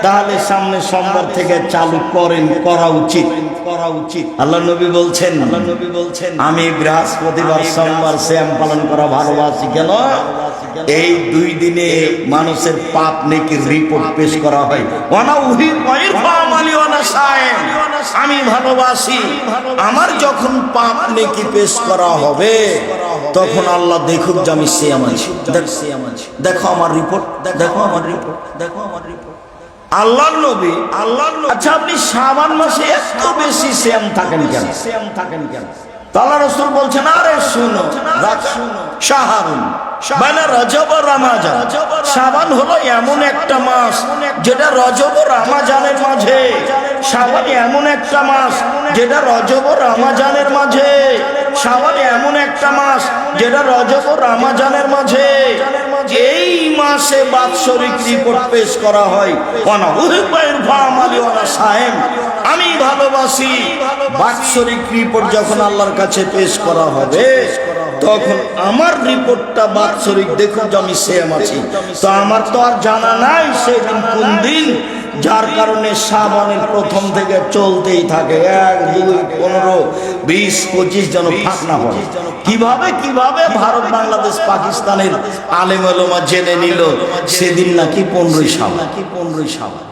তাহলে সামনে সোমবার থেকে চালু করেন, করা উচিত। আল্লাহ নবী বলছেন, আমি বৃহস্পতিবার সোমবার সিয়াম পালন করা ভালোবাসি। কেন? এই 2 দিনে মানুষের পাপ নেকির রিপোর্ট পেশ করা হয়। আমি ভালোবাসি, আমার যখন পাপ নেকি পেশ করা হবে তখন আল্লাহ দেখুক যে আমি সিয়াম আছি, দেখো আমার রিপোর্ট, দেখো আমার রিপোর্ট, দেখো আমার রিপোর্ট। আল্লাহর নবী, আচ্ছা আপনি শাবান মাসে এত বেশি সিয়াম থাকেন কেন? আল্লাহ রাসূল বলছেন, আরে শুনো, শাহরুন বাইনা রজব ও রমজান, শাবান হলো এমন একটা মাস যেটা রজব ও রমজানের মাঝে। শাবান এমন একটা মাস যেটা রজব ও রমজানের মাঝে। শাবান এমন একটা মাস যেটা রজব ও রমজানের মাঝে। এই মাসে বাৎসরিক রিপোর্ট পেশ করা হয়। আমি ভালোবাসি। বাৎসরিক রিপোর্ট যখন আল্লাহর কাছে পেশ করা হবে তখন আমার রিপোর্টটা বাৎসরিক দেখুন যে আমি সিয়াম আছি। তো আমার তো আর জানা নাই সেদিন কোন দিন, যার কারণে শাবানের প্রথম থেকে চলতেই থাকে 1, 2, 15, 20, 25 যেন ফাঁক না হয়। কিভাবে ভারত, বাংলাদেশ, পাকিস্তানের আলেম ওলামা জেনে নিল সেদিন নাকি 15ই শাবান।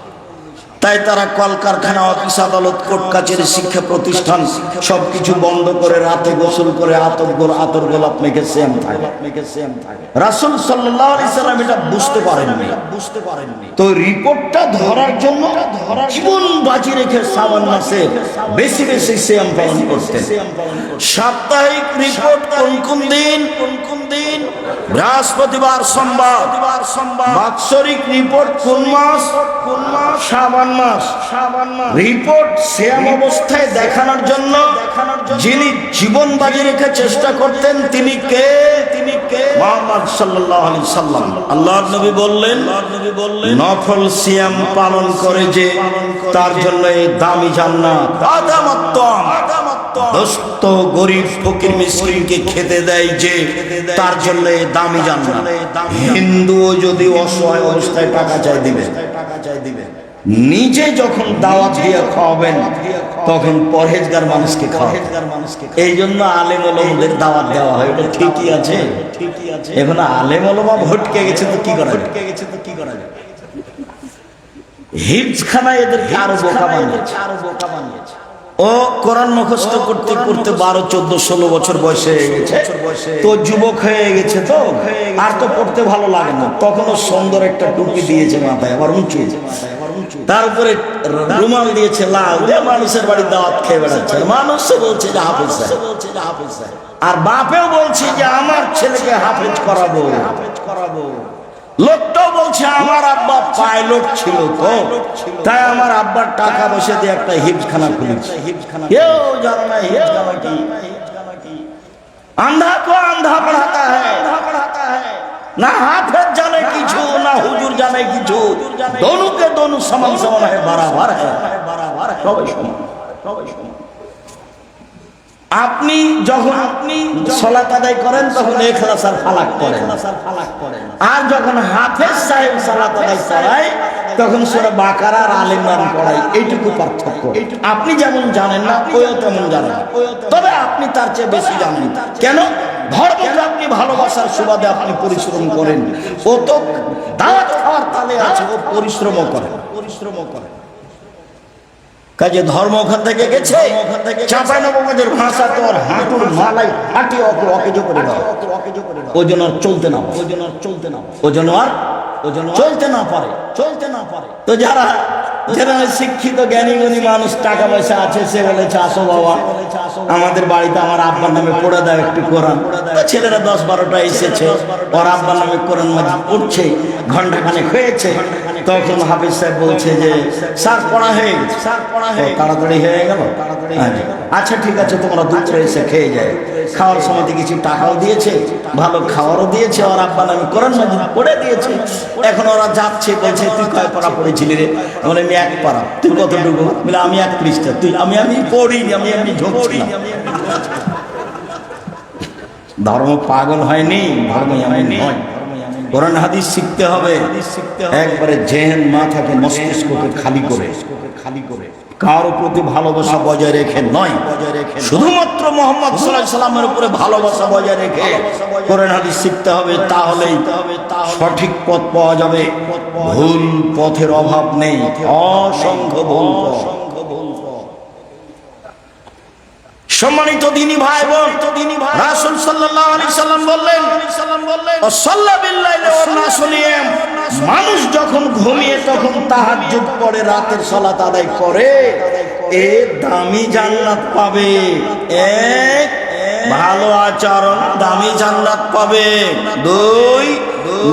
তাই তারা কলকারখানা, অফিস আদালত, কোর্ট কাছারি, শিক্ষা প্রতিষ্ঠান সবকিছু বন্ধ করে রাতে গোসল করে আতর গোলাপ মেখে সিয়াম থাকে। রাসূল সাল্লাল্লাহু আলাইহি সাল্লাম এটা বুঝতে পারেননি। তো রিপোর্টটা ধরার জন্য জীবন বাজি রেখে শাবান মাসে বেশি বেশি সিয়াম পালন করতেন। সাপ্তাহিক রিপোর্ট কোন দিন? বৃহস্পতিবার, সোমবার। বাৎসরিক রিপোর্ট কোন মাস? শাবান মাস। রিপোর্ট সিয়াম অবস্থায় দেখানোর জন্য যিনি জীবন বাজি রেখে চেষ্টা করতেন তিনি কে? মুহাম্মদ সাল্লাল্লাহু আলাইহি সাল্লাম। আল্লাহর নবী বললেন, নফল সিয়াম পালন করে যে তার জন্য এই দামি জান্নাত। দোস্ত গরিব ফকির মিসকিনকে খেতে দেয় যে তার জন্য এই দামি জান্নাত। হিন্দুও যদি অসহায় অবস্থায় টাকা চাই দিবে, নিজে যখন দাওয়াত দিয়ে খাওয়াবেন তখন পরহেজগার মানুষকে খাওয়াবেন। এই জন্য আলেম ওলামাদের দাওয়াত দেওয়া হয়, এটা ঠিকই আছে। এখন আলেম ওলামা ভটকে গেছে তো কি করা যাবে? হিফজখানা এদেরকে আরো বোকা বানিয়েছে। ও কোরআন মুখস্থ করতে করতে 12, 14, 16 বছর বয়সে হয়ে গেছে, তো যুবক হয়ে গেছে, তো আর তো পড়তে ভালো লাগে না। তখনও সুন্দর একটা টুপি দিয়েছে মাথায়, আবার উঁচু, তার উপরে রুমাল দিয়েছে লাল, মানুষের বাড়ি দাওয়াত খেয়ে বেড়াচ্ছে। মানুষ বলছে যে হাফেজ সাহেব, আর বাপেও বলছে যে আমার ছেলেকে হাফেজ করাবো। লোকটাও বলছে আমার আব্বা পাইলট ছিল, তো তাই আমার আব্বার টাকা পয়সা দিয়ে একটা হিফজখানা খুলেছে। কেউ জানে না হিফজখানা কি। আন্ধা কো আন্ধা পড়াতা হ্যায়, না হাফেজ জানে কিছু, না হুজুর জানে কিছু, দোনোকে দোনো সমান সমান হয়, বরাবর হয়, সবাই সমান, সবাই সমান। আপনি যখন সালাত আদায় করেন তখন ইখলাস আর ফালাক পড়েন, আর যখন হাফেজ সাহেব সালাত আদায় করায় তখন সূরা বাকারা আর আলে ইমরান পড়ায়। এইটুকু পার্থক্য। আপনি যেমন জানেন না ওও তেমন জানেন, তবে আপনি তার চেয়ে বেশি জানেন। কেন? ধর্মকে আপনি ভালোবাসার সুবাদে আপনি পরিশ্রম করেন, ও তো দাওয়াত খাওয়ার তালে আছে, ও পরিশ্রমও করে, পরিশ্রমও করে। কাজে ধর্ম ওখান থেকে গেছে, চাঁপাইনবাবগঞ্জের ভাষা তো আর হাঁটুর মালাই হাঁটি অকেজ করে দাও, ওজন আর চলতে না, ওজন আর চলতে না, ওজন আর চলতে না পারে, চলতে না পারে। তো যারা শিক্ষিত জ্ঞানী গুণী মানুষ, টাকা পয়সা আছে, সে বলেছে আসো বাবা আমাদের বাড়িতে আমার আব্বার নামে পড়ে দাও একটু কোরআন। ছেলেরা 10-12টা এসেছে, ওর আব্বার নামে কোরআন মাজিদ পড়ছে, ঘন্টাখানেক হয়েছে। তখন হাফিজ সাহেব বলছে যে স্যার পড়া হয়ে গেছে, স্যার পড়া হয়ে তাড়াতাড়ি হয়ে গেল। আচ্ছা ঠিক আছে, তোমরা দুপুরে এসে খেয়ে যায়। খাওয়ার সময় কিছু টাকাও দিয়েছে, ভালো খাওয়ারও দিয়েছে, ওর আব্বা নামে কোরআন মাজিদ পড়ে দিয়েছে। এখন ওরা যাচ্ছে, বলছে তুই কয় পারা পড়েছিলি রে? বলে আমি 1 পারা। তুই কতটুকু? বলে আমি 1 পৃষ্ঠা। তুই? আমি পড়িনি, আমি এমনি ঝোঁকছি। ধর্ম পাগল হয়নি, ধর্ম এমন নয়। কোরআন হাদিস শিখতে হবে একবারে জেহেন মাথাকে মস্তিষ্ককে খালি করে, খালি করে কারো প্রতি ভালোবাসা বজায় রেখে নয়, শুধুমাত্র মুহাম্মদ সাল্লাল্লাহু আলাইহি সাল্লামের উপরে ভালোবাসা বজায় রেখে কোরআন হাদিস শিখতে হবে। তাহলেই সঠিক পথ পাওয়া যাবে, ভুল পথের অভাব নেই, অসংখ্য ভুল পথ। সম্মানিত দ্বীনি ভাই বোন, রাসূল সাল্লাল্লাহু আলাইহি সাল্লাম বললেন, সাল্লা বিল্লাইলি ওয়ান নাসু নিয়াম, মানুষ যখন ঘুমিয়ে তখন তাহাজ্জুদ পড়ে, রাতের সালাত আদায় করে, এ দামি জান্নাত পাবে। এক, ভালো আচরণ, দামি জান্নাত পাবে। 2,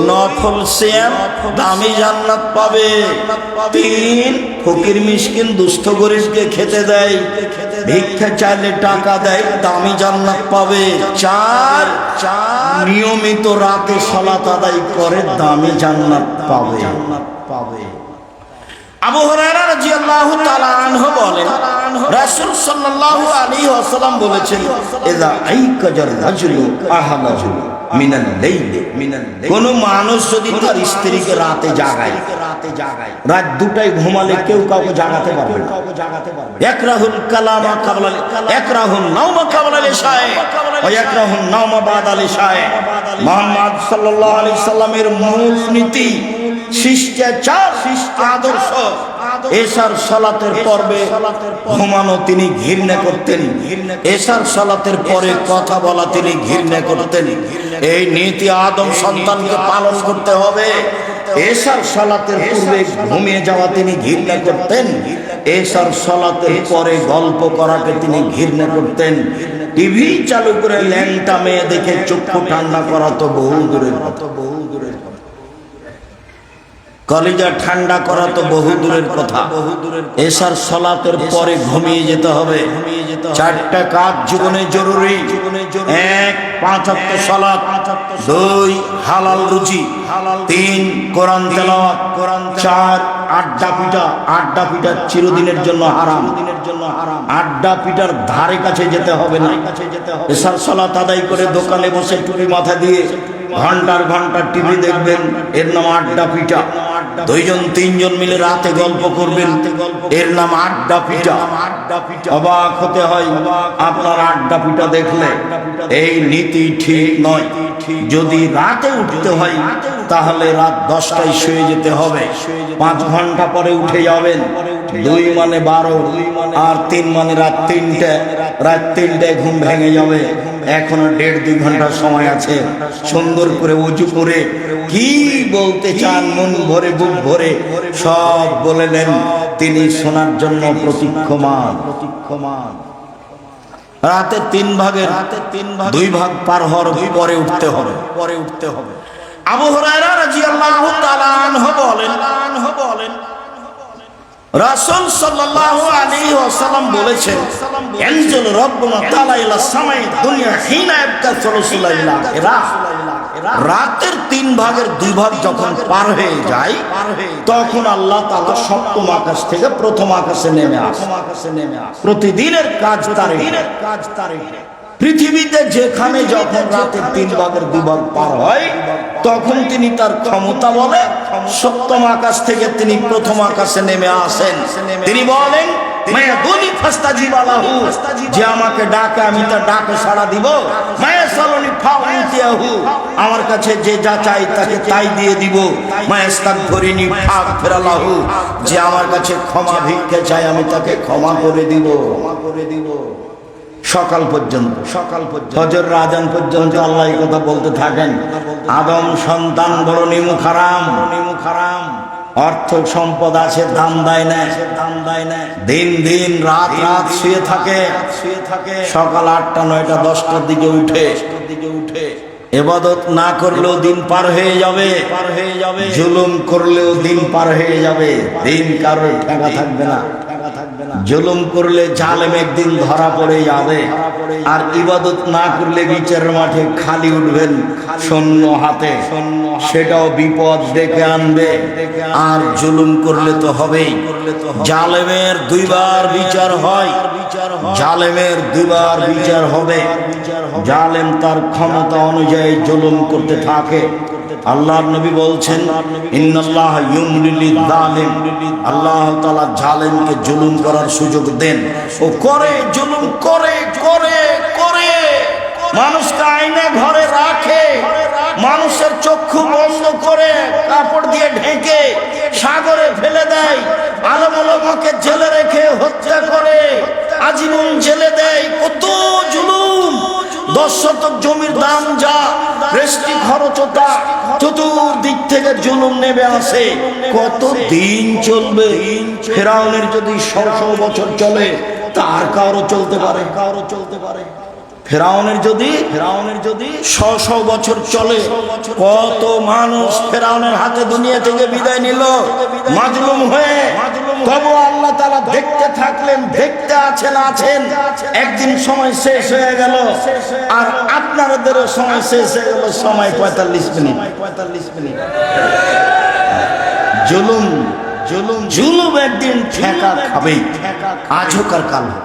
নফল সিয়াম, দামি জান্নাত পাবে। 3, ফকির মিসকিন দুস্থ গরিবকে খেতে দেয়, ভিক্ষা চাইলে টাকা দেয়, দামি জান্নাত পাবে। 4, নিয়মিত রাতে সালাত আদায় করে, দামি জান্নাত পাবে। আবু হুরায়রা রাদিয়াল্লাহু তাআলা আনহু বলেন, রাসূল সাল্লাল্লাহু আলাইহি ওয়াসাল্লাম বলেছেন, ইযা আইকাজার রাজুলু আহালাহু মিনাল লাইল, কোন মানুষ যদি তার স্ত্রীকে রাতে জাগায়, রাত 2টায় ঘুমালে কেউ কাউকে জাগাতে পারবে না। ইয়াকরাহুল কালামা কাবলা, ইয়াকরাহুন নাওমা কাবলা লিশায় ওয়া ইয়াকরাহুন নাওমা বাদাল লিশায়। মুহাম্মদ সাল্লাল্লাহু আলাইহি সাল্লামের মূল নীতি, শিষ্টাচার, আদর্শ, এশার সালাতের পর্বে ঘুমানো তিনি ঘৃণা করতেন, এশার সালাতের পরে কথা বলা তিনি ঘৃণা করতেন। এই নীতি আদম সন্তানকে পালন করতে হবে। এশার সালাতের পূর্বে ঘুমিয়ে যাওয়া তিনি ঘৃণা করতেন, এশার সালাতের পরে গল্প করাকে তিনি ঘৃণা করতেন। টিভি চালু করে ল্যাংটা মেয়ে দেখে চক্ষু ঠান্ডা করা তো বহু দূরের কথা, বহু দূরের কথা। কলিজা ঠান্ডা করা তো বহু দূরের কথা। এশার সালাতের পরে ঘুমিয়ে যেতে হবে। 4টা কাজ জীবনে জরুরি। 1, 5 ওয়াক্ত সালাত। 2, হালাল রুজি। 3, কোরআন তেলাওয়াত। 4, আড্ডা পিটা। আড্ডা পিটা চিরদিনের জন্য হারাম। আড্ডা পিটার ধারে কাছে যেতে হবে না। এশার সালাত আদায় করে দোকানে বসে টুপি মাথা দিয়ে ঘন্টার ঘন্টা টিভি দেখবেন, এর নাম আড্ডা পিটা। 2-3জন মিলে রাতে গল্প করবেন, এর নাম আড্ডা পিটা। অবাক হতে হয় আপনার আড্ডা পিটা দেখলে। এই নীতি ঠিক নয়। যদি রাতে উঠতে হয় তাহলে রাত 10টায় শুয়ে যেতে হবে, 5 ঘন্টা পরে উঠে যাবেন। 2 মানে 12, আর 3 মানে রাত 3টে। রাত 3টায় ঘুম ভেঙে যাবে, এখনো 1.5-2 ঘন্টা সময় আছে। সুন্দর করে ওযু করে কি বলতে চান মন ভরে বুক ভরে সব বলে নেন, তিনি শোনার জন্য প্রতীক্ষমান। রাতে 3 ভাগের 2 ভাগ পার হওয়ার পরে উঠতে হবে, পরে উঠতে হবে। আবু হুরায়রা রাদিয়াল্লাহু তাআলা আনহু বলেন, রাসূল সাল্লাল্লাহু আলাইহি ওয়াসাল্লাম বলেছেন, ইয়ানজিল রাব্বুনা তাআলা ইলা সামাই দুনিয়া হিনা ইয়াবকা রাসূলুল্লাহ রাতের 3 ভাগের 2 ভাগ যখন পার হয়ে যায় তখন আল্লাহ তাআলা সপ্তম আকাশ থেকে প্রথম আকাশে নেমে আসেন। প্রতিদিনের কাজ তারে পৃথিবীতে যেখানে যখন রাতের 3 ভাগের 2 ভাগ পার হয় তখন তিনি তার ক্ষমতা বলে সপ্তম আকাশ থেকে তিনি প্রথম আকাশে নেমে আসেন। তিনি বলেন, মায়াদুনি ফাস্তাজিবা লাহু, যে আমাকে ডাকে আমি তার ডাকে সাড়া দিব। মায়াসালুনি ফাউতিয়াহু, আমার কাছে যে যা চাই তাকে তাই দিয়ে দিব। মায়াস্তাগফিরিনি ফাগফিরা লাহু, যে আমার কাছে ক্ষমা ভিক্ষা চাই আমি তাকে ক্ষমা করে দিব। সকাল পর্যন্ত ফজরের আযান পর্যন্ত আল্লাহ এই কথা বলতে থাকেন, আদম সন্তান বড় নিমুখ হারাম, অর্থ সম্পদ আছে দাম দেয় না, দিন দিন রাত শুয়ে থাকে, সকাল 8টা 9টা 10টার দিকে উঠে ইবাদত না করলেও দিন পার হয়ে যাবে, জুলুম করলেও দিন পার হয়ে যাবে, দিন কারোর ঠেকা থাকবে না। জুলুম করলে জালেম একদিন ধরা পড়ে যাবে, আর ইবাদত না করলে বিচারের মাঠে খালি উঠবেন শূন্য হাতে, সেটাও বিপদ ডেকে আনবে। আর জুলুম করলে তো হবেই, জালেমের 2 বার বিচার হয়, জালেমের 2 বার বিচার হবে। জালেম তার ক্ষমতা অনুযায়ী জুলুম করতে থাকে। আল্লাহর নবী বলছেন, ইন্নাল্লাহ ইউমলিল যালিম, আল্লাহ তাআলা জালেমকে জুলুম করার সুযোগ দেন। ও করে, জুলুম করে, মানুষকে আইনে ঘরে রাখে, মানুষের চক্ষু বন্ধ করে কাপড় দিয়ে ঢেকে সাগরে ফেলে দেয়, আলেম ওলামাকে জেলে রেখে হত্যা করে, আজীবন জেলে দেয়। কত জুলুম! 10 শতক জমির দাম যা, রেস্টি খরচ তা, চতুর্দিক থেকে জুলুম নেমে আসে। কত দিন চলবে? ফেরাউনের যদি 100 বছর চলে তার কারো চলতে পারে। ফেরাউনের যদি 100 বছর চলে, কত মানুষ ফেরাউনের হাতে দুনিয়া থেকে বিদায় নিল মাজলুম হয়ে। তবু আল্লাহ তাআলা দেখতে থাকলেন, দেখতে আছেন। একদিন সময় শেষ হয়ে গেল, আর আপনাদেরও সময় শেষ হয়ে গেল, সময় 45 মিনিট। জুলুম একদিন ঠেকা খাবেই, আজ হোক আর কাল হোক,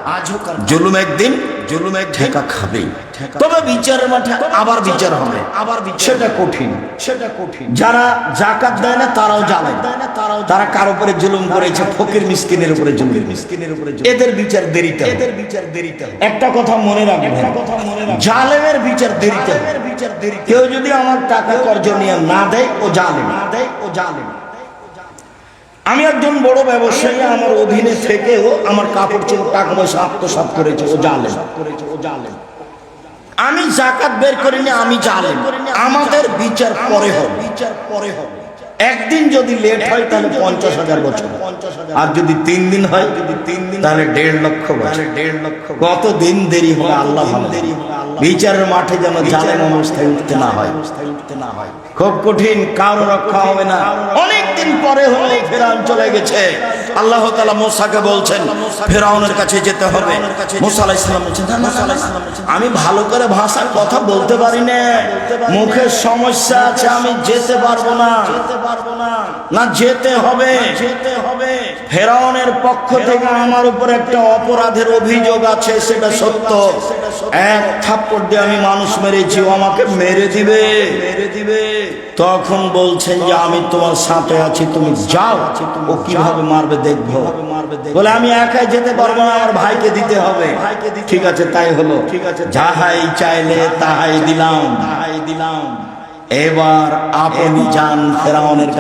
জুলুম একদিন ঠেকা খাবেই। তবে বিচারের মাঠে আবার বিচার হবে, সেটা কঠিন। যারা জাকাত দেয় না তারাও জ্বালায়, তারা কার উপরে জুলুম করেছে? ফকির মিসকিনের উপরে জুলুম, এদের বিচার দেরিতে। একটা কথা মনে রাখবেন, জালেমের বিচার দেরিতে। কেউ যদি আমার টাকা কর্জ নিয়ে না দেয় ও জালেম। আমি একজন বড় ব্যবসায়ী, আমার অধীনে থেকেও আমার কাপড় চোপড় টাকা পয়সা আত্মসাৎ করেছে, ও জালেম। আমি জাকাত বের করিনি, আমি জালেম। আমাদের বিচার পরে হবে। একদিন যদি লেট হয় তাহলে 50,000 বছর, আর যদি 3 দিন হয় তাহলে 1.5 লক্ষ বছর। কত দিন দেরি হবে আল্লাহ ভালো। বিচারের মাঠে যেন জালেম অবস্থায় উঠতে না হয়, খুব কঠিন, কারো রক্ষা হবে না। অনেকদিন পরে হলো ফেরাউন চলে গেছে। আল্লাহ তাআলা মুসাকে বলছেন ফেরাউনের কাছে যেতে হবে। মুসা আলাইহিস সালাম বলছেন, আমি ভালো করে ভাষায় কথা বলতে পারি না, মুখের সমস্যা আছে, আমি যেতে পারবো না। যেতে হবে। ফেরাউনের পক্ষ থেকে আমার উপর একটা অপরাধের অভিযোগ আছে, সেটা সত্য। 1 থাপ্পড় দিয়ে আমি মানুষ মেরেছি, ও আমাকে মেরে দিবে। তখন বলছেন যে আমি তোমার সাথে আছি, তুমি যাও। ও কিভাবে মারবে দেখবো। বলে আমি একাই যেতে পারবো না, আমার ভাইকে দিতে হবে। ঠিক আছে, তাই হলো। যাহাই চাইলে তাহাই দিলাম। এবার আপনি যান ফেরাউনের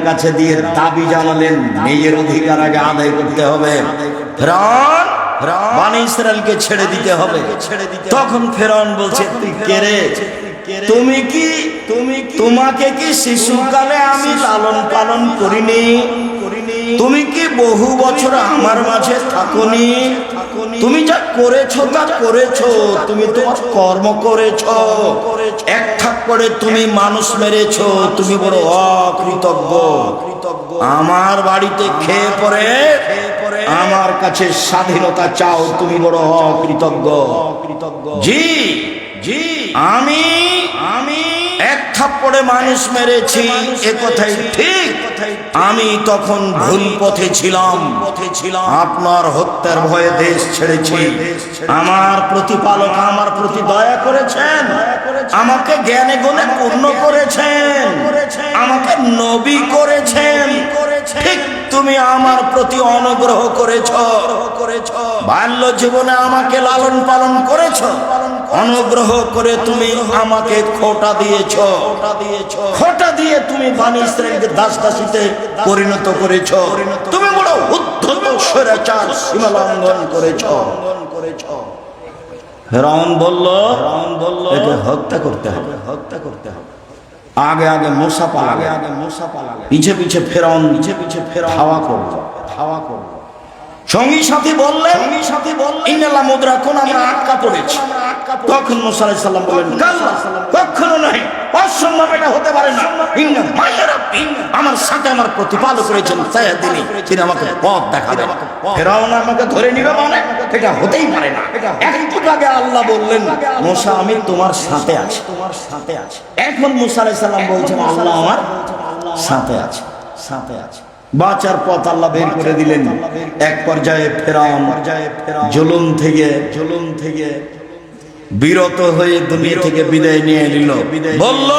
কাছে দিয়ে দাবি জানালেন, নিজের অধিকার আগে আদায় করতে হবে। ফেরাউন বনি ইসরাইলকে ছেড়ে দিতে হবে। তখন ফেরাউন বলছে, তুই কে রে? তোমাকে কি শিশুকালে আমি লালন পালন করিনি? তুমি কি বহু বছর আমার মাঝে থাকোনি? তুমি যা করেছো তা করেছো, তুমি তোমার কর্ম করেছো। 1 থাপ্পড়ে তুমি মানুষ মেরেছো, তুমি বড় অকৃতজ্ঞ। আমার বাড়িতে খেয়ে পরে আমার কাছে স্বাধীনতা চাও, তুমি বড় কৃতজ্ঞ। জি জি, আমি এক থাপ্পড়ে মানুষ মেরেছি, এ কথাই ঠিক। আমি তখন ভুল পথে ছিলাম, আপনার হত্যার ভয়ে দেশ ছেড়েছি। আমার প্রতিপালক আমার প্রতি দয়া করেছেন, আমাকে জ্ঞানে গুণে পূর্ণ করেছেন, আমাকে নবী করেছেন। ঠিক তুমি আমার প্রতি অনুগ্রহ করেছ, বাল্য জীবনে আমাকে লালন পালন করেছ, অনুগ্রহ করে তুমি আমাকে খোটা দিয়েছ, খোটা দিয়ে তুমি বনী ইসরাইলকে দাস দাসীতে পরিণত করেছ। তুমি বড় উদ্ধত স্বৈরাচার, সীমা লঙ্ঘন করেছ। ফেরাউন বলল একে হত্যা করতে হবে, হত্যা করতে হবে। আগে আগে মূসা পালালেন, পিছে পিছে ফেরাউন ধাওয়া করলো। সঙ্গী সাথী বললেন ইন্নাল্লাহ মুদরাকুন, আমরা আটকা পড়েছি। তখন মূসা আলাইহিস সালাম বলেন কাল্লা, কখনো নয়, অসম্ভব, এটা হতে পারে না। ইন্না মাইয়া রাব্বি, আমার সাথে আমার প্রতিপালক রয়েছেন, সায়াহদিনী, তিনি আমাকে পথ দেখাবেন। ফেরাউন আমাকে ধরে নিবে মানে এটা হতেই পারে না। একটু আগে আল্লাহ বললেন মূসা আমি তোমার সাথে আছি, তোমার সাথে আছি। এখন মূসা আলাইহিস সালাম বলছেন আল্লাহ আমার সাথে আছে, সাথে আছে। বাঁচার পথ আল্লাহ বের করে দিলেন। এক পর্যায়ে ফেরাউন জুলুম থেকে বিরত হয়ে দুনিয়া থেকে বিদায় নিয়ে নিল। বলল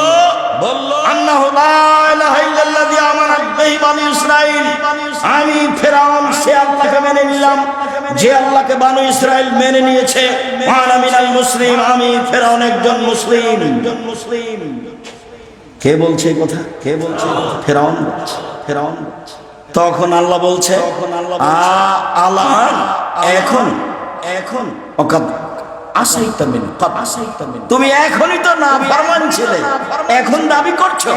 আন্নাহু লা ইলাহা ইল্লাল্লাযী আমানাত বিহি বনী ইসরাঈল, আমি ফেরাউন সে আল্লাহকে মেনে নিলাম যে আল্লাহকে বনী ইসরাঈল মেনে নিয়েছে। আনা মিনাল মুসলিম, আমি ফেরাউন একজন মুসলিম। কে বলছে এই কথা? কে বলছে? ফেরাউন বলছে, ফেরাউন বলছে। তখন আল্লাহ বলছে আলান, এখন তুমি এখনই তো না ফরমান ছিলে, এখন দাবি করছো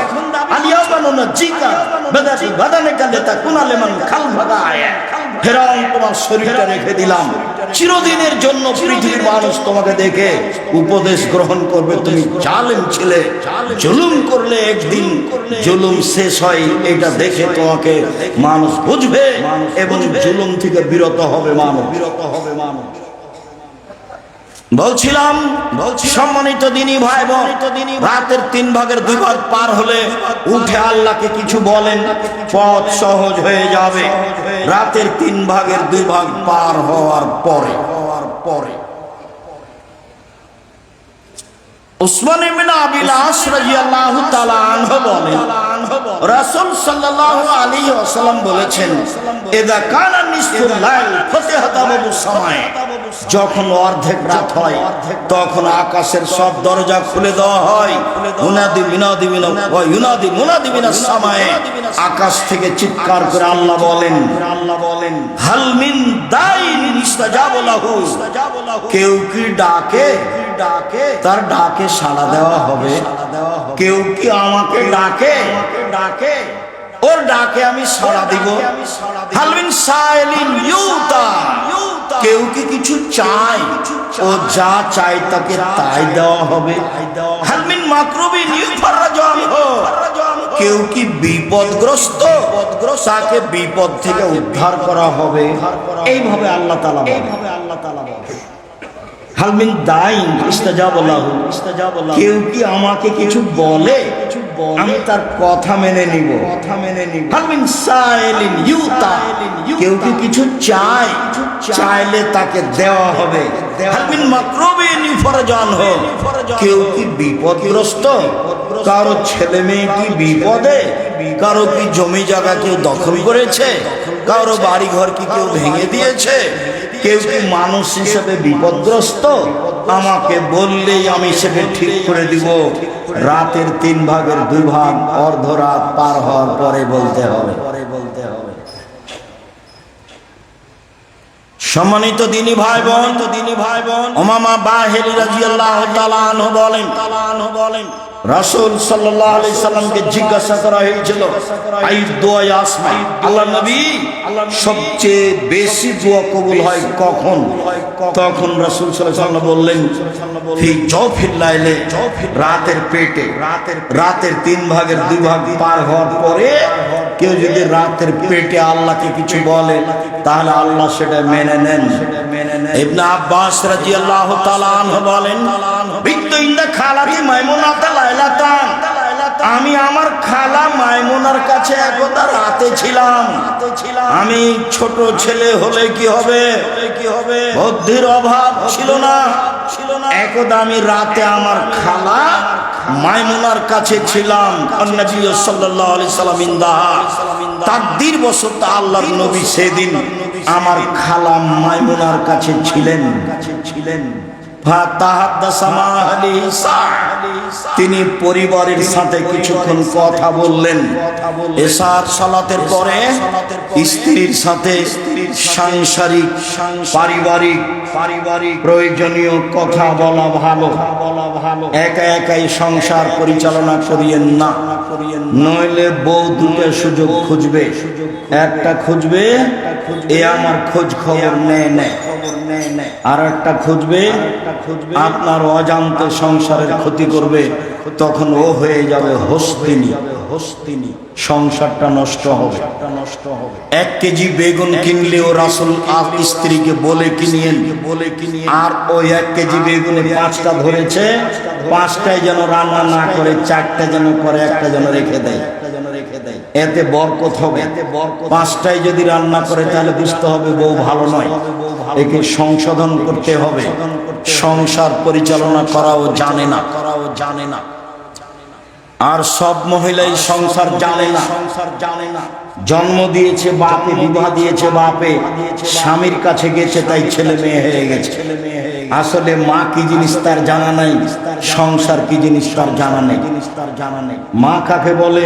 ফেরাউন তোমার শরীরটা রেখে দিলাম, চিরদিনের জন্য পৃথিবীর মানুষ তোমাকে দেখে উপদেশ গ্রহণ করবে তুমি জালেম ছিলে, জুলুম করলে একদিন জুলুম শেষ হয়, এটা দেখে তোমাকে মানুষ বুঝবে এবং জুলুম থেকে বিরত হবে মানুষ। বলছিলাম সম্মানিত দিনী ভাই বোন, রাতের 3 ভাগের 2 ভাগ পার হলে উঠে আল্লাহকে কিছু বলেন, পথ সহজ হয়ে যাবে। রাতের 3 ভাগের 2 ভাগ পার হওয়ার পরে উসমান ইবনে আবিল আস রাদিয়াল্লাহু তাআলা আনহু বলেন রাসূল সাল্লাল্লাহু আলাইহি ওয়াসাল্লাম বলেছেন ইযা কানা নিসফুল লাইল ফাতিহাত আবুস সামায়ে, যখন অর্ধেক রাত হয় তখন আকাশের সব দরজা খুলে দেওয়া হয়। মুনাদি মিনাদি মিনা ওয়া ইউনাদি মুনাদি মিনাস সামায়ে, আকাশ থেকে চিৎকার করে আল্লাহ বলেন হাল মিন দাইন ইস্তাজাবু লাহু, কেউ কি ডাকে তার ডাকে সাড়া দেওয়া হবে। কেউ কি আমাকে ডাকে ওর ডাকে আমি সাড়া দিব। হাল মিন সাইলিন ইউতা, কেউ কি কিছু চায় ও যা চায় তাকে তাই দেওয়া হবে। হাল মিন মাকরুবিন ইউফাররাজু আনহু, কেউ কি বিপদগ্রস্ত তাকে বিপদ থেকে উদ্ধার করা হবে। এইভাবে আল্লাহ তাআলা বলেন হাল মিন দাইন ইস্তাজাবু লাহু, কেউ কি আমাকে কিছু বলে আমি তার কথা মেনে নিব। হাল মিন সাইলিন ইউতা, কেউ কি কিছু চাইলে তাকে দেওয়া হবে। হাল মিন মাকরুবিন ইউফাররাজু আনহু, কেউ কি বিপদগ্রস্ত, কারো ছেলে মেয়ে কি বিপদে, কারো কি জমি জায়গা কেউ দখল করেছে, কারো বাড়ি ঘর কি কেউ ভেঙে দিয়েছে, কেউ কি মানুষ হিসেবে বিপদগ্রস্ত, আমাকে বললেই আমি সেটা ঠিক করে দিব। রাতের 3 ভাগের 2 ভাগ অর্ধরাত পার হওয়ার পরে বলতে হবে। সম্মানিত দিনী ভাই বোন, উমামা বাহিলী রাদিয়াল্লাহু তাআলা আনহু বলেন রাসূল সাল্লাল্লাহু আলাইহি সাল্লামকে জিজ্ঞাসা করা হয়েছিল আই দোয়া আসমা, আল্লাহ নবী সবচেয়ে বেশি দোয়া কবুল হয় কখন? তখন রাসূল সাল্লাল্লাহু আলাইহি ওয়াসাল্লাম বললেন, ফি জওফিল লাইলে, রাতের পেটে, রাতের 3 ভাগের 2 ভাগ পার হওয়ার পরে কেউ যদি রাতের পেটে আল্লাহকে কিছু বলে তাহলে আল্লাহ সেটা মেনে নেন। ইবনে আব্বাস রাদিয়াল্লাহু তাআলা আনহু বলেন, বিদ্যু ইনদা খালাতি মাইমুনাতা লাইলাতান, আমি আমার খালা মাইমুনার কাছে একদা রাতে ছিলাম। আমি ছোট ছেলে হলে কি হবে, বুদ্ধির অভাব ছিল না। একদা আমি রাতে আমার খালা মাইমুনার কাছে ছিলাম। নবী সাল্লাল্লাহু আলাইহি সাল্লাম ইনদাহা, তাকদীর বশত আল্লাহর নবী সেদিন আমার খালা মাইমুনার কাছে ছিলেন। তিনি পরিবারের সাথে কিছুক্ষণ কথা বললেন। এশার সালাতের পরে স্ত্রীর সাথে সাংসারিক পারিবারিক প্রয়োজনীয় কথা বলা ভালো। একা একাই সংসার পরিচালনা করিয়েন না, নইলে বউ দুটো সুযোগ খুঁজবে। একটা খুঁজবে এ আমার খোঁজ খবর নেয়, আর একটা খুঁজবে আপনার অজান্তে সংসারের ক্ষতি করবে, তখন ও হয়ে যাবে হস্তিনী। সংসারটা নষ্ট হবে। 1 কেজি বেগুন কিনলেও রাসূল স্ত্রীকে বলে কিনিয়েন, আর ওই 1 কেজি বেগুনে 5টা ধরেছে, 5টাই যেন রান্না না করে 4টা যেন করে, 1টা যেন রেখে দেয়। এতে বরকত হবে। 5টাই যদি রান্না করে তাহলে বুঝতে হবে বউ ভালো নয়, একে সংশোধন করতে হবে। সংসার পরিচালনা করাও জানে না। আর সব মহিলাই সংসার জানে না। জন্ম দিয়েছে বাপে, বিবাহ দিয়েছে বাপে, স্বামীর কাছে গেছে তাই ছেলে মেয়ে হয়ে গেছে। আসলে মা কি জিনিস তার জানা নাই, সংসার কি জিনিস তার জানা নেই। মা কাকে বলে,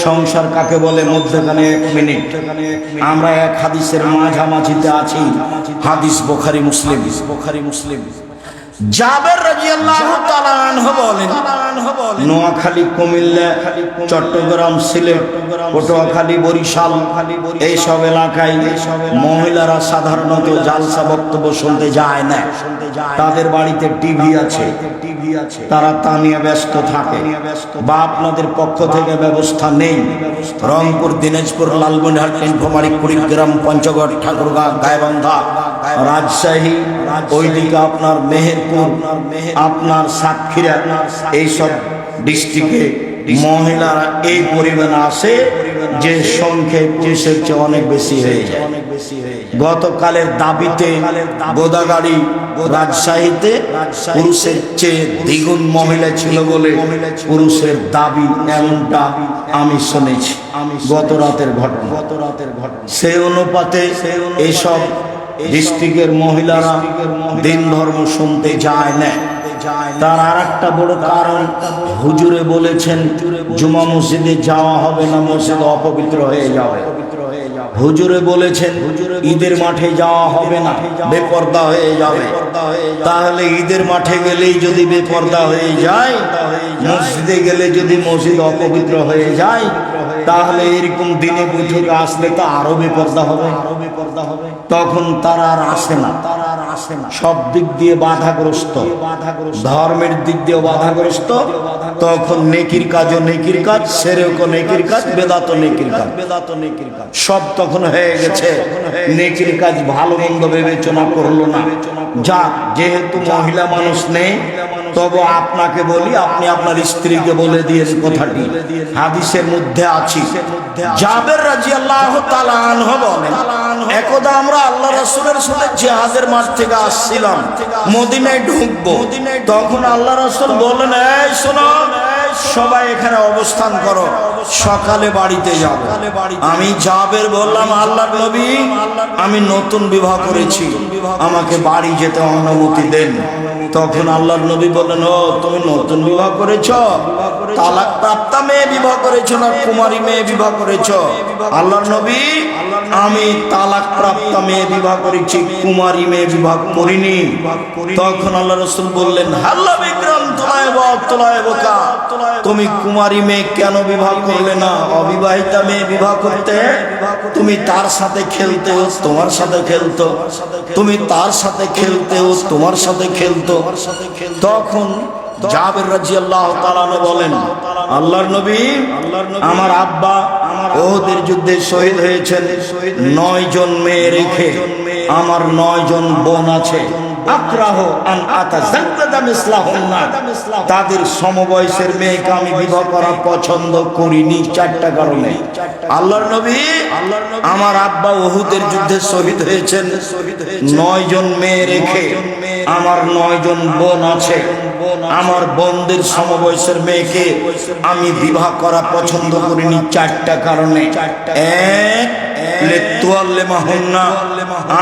সংসার কাকে বলে, মধ্যখানে 1 মিনিট। আমরা এক হাদিসের মাঝামাঝিতে আছি। হাদিস বুখারী মুসলিম। জাবের রাদিয়াল্লাহু তাআলা আনহু বলেন, নোয়াখালী, কুমিল্লা, চট্টগ্রাম, সিলেট, পটুয়াখালী, বরিশাল এইসব এলাকায় মহিলারা সাধারণত জালসা বক্তব্য শুনতে যায় না। তাদের বাড়িতে টিভি আছে, তারা তা নিয়ে ব্যস্ত থাকে, বা আপনাদের পক্ষ থেকে ব্যবস্থা নেই। রংপুর, দিনাজপুর, লালমনিরহাট, নীলফামারী, কুড়িগ্রাম, পঞ্চগড়, ঠাকুরগাঁও, গাইবান্ধা, রাজশাহী, ওইদিকে আপনার মেহেরপুর, আপনার সাতক্ষীরা, এইসব ডিস্ট্রিক্টে মহিলারা এই পরিমাণে আসে যে সংখ্যা দেশের চেয়ে অনেক বেশি হয়ে যায়। গতকালের দাবিতে গোদাগাড়ি রাজশাহীতে পুরুষের চেয়ে দ্বিগুণ মহিলা ছিল বলে পুরুষের দাবি, এমনটা আমি শুনেছি গত রাতের ঘটনা। সেই অনুপাতে এইসব ডিস্ট্রিক্টের মহিলারা দিন ধর্ম শুনতে যায় না। তার আর একটা বড় কারণ, হুজুরে বলেছেন জুমা মসজিদে যাওয়া হবে না, মসজিদ অপবিত্র হয়ে যাবে। হুজুরে বলেছেন ঈদের মাঠে যাওয়া হবে না, বেপর্দা হয়ে যাবে। তাহলে ঈদের মাঠে গেলেই যদি বেপর্দা হয়ে যায়, মসজিদে গেলে যদি মসজিদ অপবিত্র হয়ে যায়, তাহলে এরকম দিনে বৈঠকে আসলে তো আরো বেপর্দা হবে। তখন তারা আর আসে না। সব দিক দিয়ে বাধাগ্রস্ত, ধর্মের দিক দিয়ে বাধাগ্রস্ত। তখন নেকির কাজও নেকির কাজ, সেরেকও নেকির কাজ, বেদাতও নেকির কাজ, সব তখন হয়ে গেছে। নেকির কাজ ভালো মন্দ বিবেচনা করলো না। যাক, যেহেতু মহিলা মানুষ নেই, তবে আপনাকে বলি, আপনি আপনার স্ত্রীকে বলে দিয়েছেন কথাটি, হাদিসের মধ্যে আছে। জাবের রাদিয়াল্লাহু তাআলা আনহু বলেন, একদা আমরা আল্লাহ রাসূলের সাথে জিহাদের মাঠ থেকে আসছিলাম, মদিনায় ঢুকবো। তখন আল্লাহ রাসূল বলেন, এই শোনো, সবাই এখানে অবস্থান করো, সকালে বাড়িতে যাব। আমি জাবের বললাম, আল্লাহর নবী, আমি নতুন বিবাহ করেছি, আমাকে বাড়ি যেতে অনুমতি দেন। তখন আল্লাহর নবী বললেন, ও তুমি নতুন বিবাহ করেছ, তালাক প্রাপ্তা মেয়ে বিবাহ করেছ না কুমারী মেয়ে বিবাহ করেছ? আল্লাহর নবী আমি তালাক প্রাপ্ত মেয়ে বিবাহ করেছি, কুমারী মেয়ে বিবাহ করিনি। তখন আল্লাহ রাসূল বললেন, হাল্লা বিক্রম তোলায় বোকা, তুমি কুমারী মেয়ে কেন বিবাহ করলে না? অবিবাহিতা মেয়ে বিবাহ করতে, তুমি তার সাথে খেলতে, ও তোমার সাথে খেলতো, তুমি তার সাথে খেলতে, ও তোমার সাথে খেলতো। তখন জাবের রাদিয়াল্লাহু তাআলা বলেন, আল্লাহর নবী, আমার আব্বা উহুদের যুদ্ধে শহীদ হয়েছেন 9 জন মেয়ে রেখে, আমার 9 জন বোন আছে। আক্রাহু আন আতাযাক্কাদা মিসলাহুন্না, তাদের সমবয়সের মেয়েকে আমি বিবাহ করা পছন্দ করিনি 4টা কারণে। আল্লাহর নবী, আমার আব্বা উহুদের যুদ্ধে শহীদ হয়েছেন 9 জন মেয়ে রেখে, আমার 9 জন বোন আছে, আমার বোনদের সমবয়সের মেয়েকে আমি বিবাহ করা পছন্দ করিনি 4টা কারণে।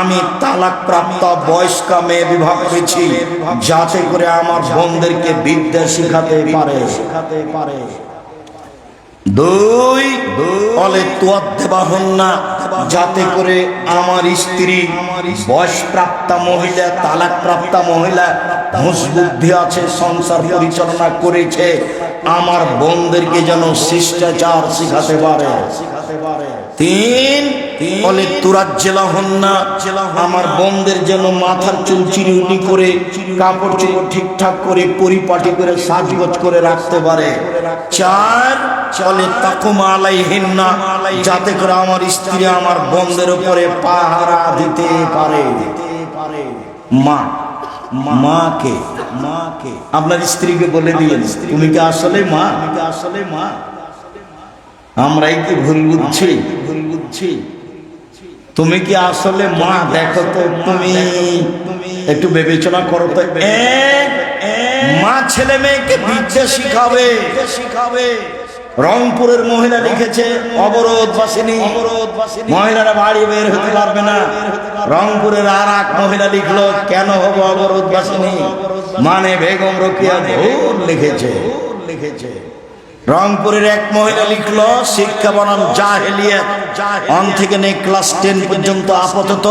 আমি তালাক প্রাপ্ত বয়স্কা মেয়ে বিবাহ করেছি যাতে করে আমার বোনদেরকে বিদ্যা শিখাতে পারে। 2 যাতে করে আমার স্ত্রী বয়সপ্রাপ্তা মহিলা, তালাক প্রাপ্তা মহিলা, বুদ্ধি আছে, সংসার পরিচালনা করেছে, আমার বোনদেরকে যেন শিষ্টাচার শিখাতে পারে। 3 আমার বোনদের যেন মাথার চুল চিরুনি করে, কাপড় চোপড় ঠিকঠাক করে, পরিপাটি করে, সাজগোজ করে রাখতে পারে। 4 তাকুমা আলাইহিন্না, যাতে করে আমার স্ত্রী আমার বোনদের উপরে পাহারা দিতে পারে। মাকে আপনার স্ত্রীকে বলে দিয়েন, তুমি কি আসলে মা? আমরাই কি ভুল বুঝছি? তুমি কি আসলে মা? দেখো তো, তুমি একটু বিবেচনা করো তো। মা ছেলে মেয়েকে বিদ্যা শিখাবে। রংপুরের মহিলা লিখেছে অবরোধবাসিনী, মহিলারা বাড়ি বের হতে পারবে না। রংপুরের আর এক মহিলা লিখলো, কেন হবো অবরোধবাসিনী? মানে বেগম রোকেয়া ভুল লিখেছে। রংপুরের এক মহিলা লিখলো, শিক্ষা বনাম জাহেলিয়াত, 1 থেকে নিয়ে ক্লাস 10 পর্যন্ত আপাতত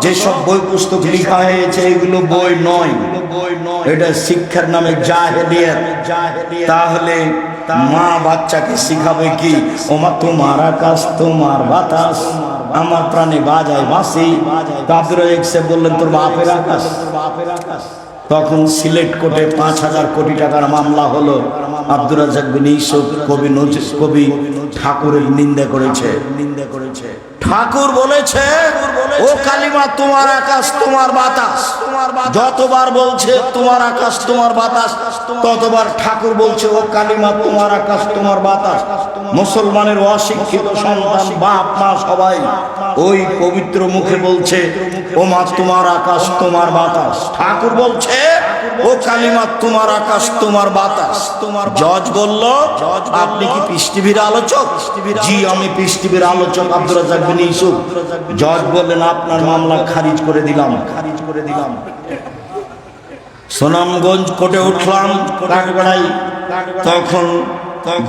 যেসব বই পুস্তক লেখা হয়েছে এগুলো বই নয়, এটা শিক্ষার নামে জাহেলিয়াত। তাহলে মা বাচ্চাকে শিখাবে কি? ওমা তোমার আকাশ তোমার বাতাস, আমার প্রাণে বাজায় বাঁশি। আব্দুর রাজ্জাক সাহেব বললেন, তোর বাপের আকাশ। তখন সিলেট কোর্টে 5,000 কোটি টাকার মামলা হলো। আব্দুর রাজ্জাক বিন ইউসুফ কবি ঠাকুরের নিন্দা করেছে। ঠাকুর বলেছে, ও কালিমা তোমার আকাশ তোমার বাতাস, যতবার বলছে তোমার আকাশ তোমার বাতাস, ততবার ঠাকুর বলছে, ও কালিমা তোমার আকাশ তোমার বাতাস। মুসলমানের অশিক্ষিত সন্তান, বাপ মা সবাই ওই পবিত্র মুখে বলছে, ও মা তোমার আকাশ তোমার বাতাস। ঠাকুর বলছে, ও কালিমা তোমার আকাশ তোমার বাতাস। জজ বলল, আপনি কি পিস টিভির আলোচক? জি, আমি পিস টিভির আলোচক আব্দুর রাজ্জাক বিন ইউসুফ। জজ বললেন, আপনার মামলা খারিজ করে দিলাম। সুনামগঞ্জ কোর্টে উঠলাম, কাঠগড়াই। তখন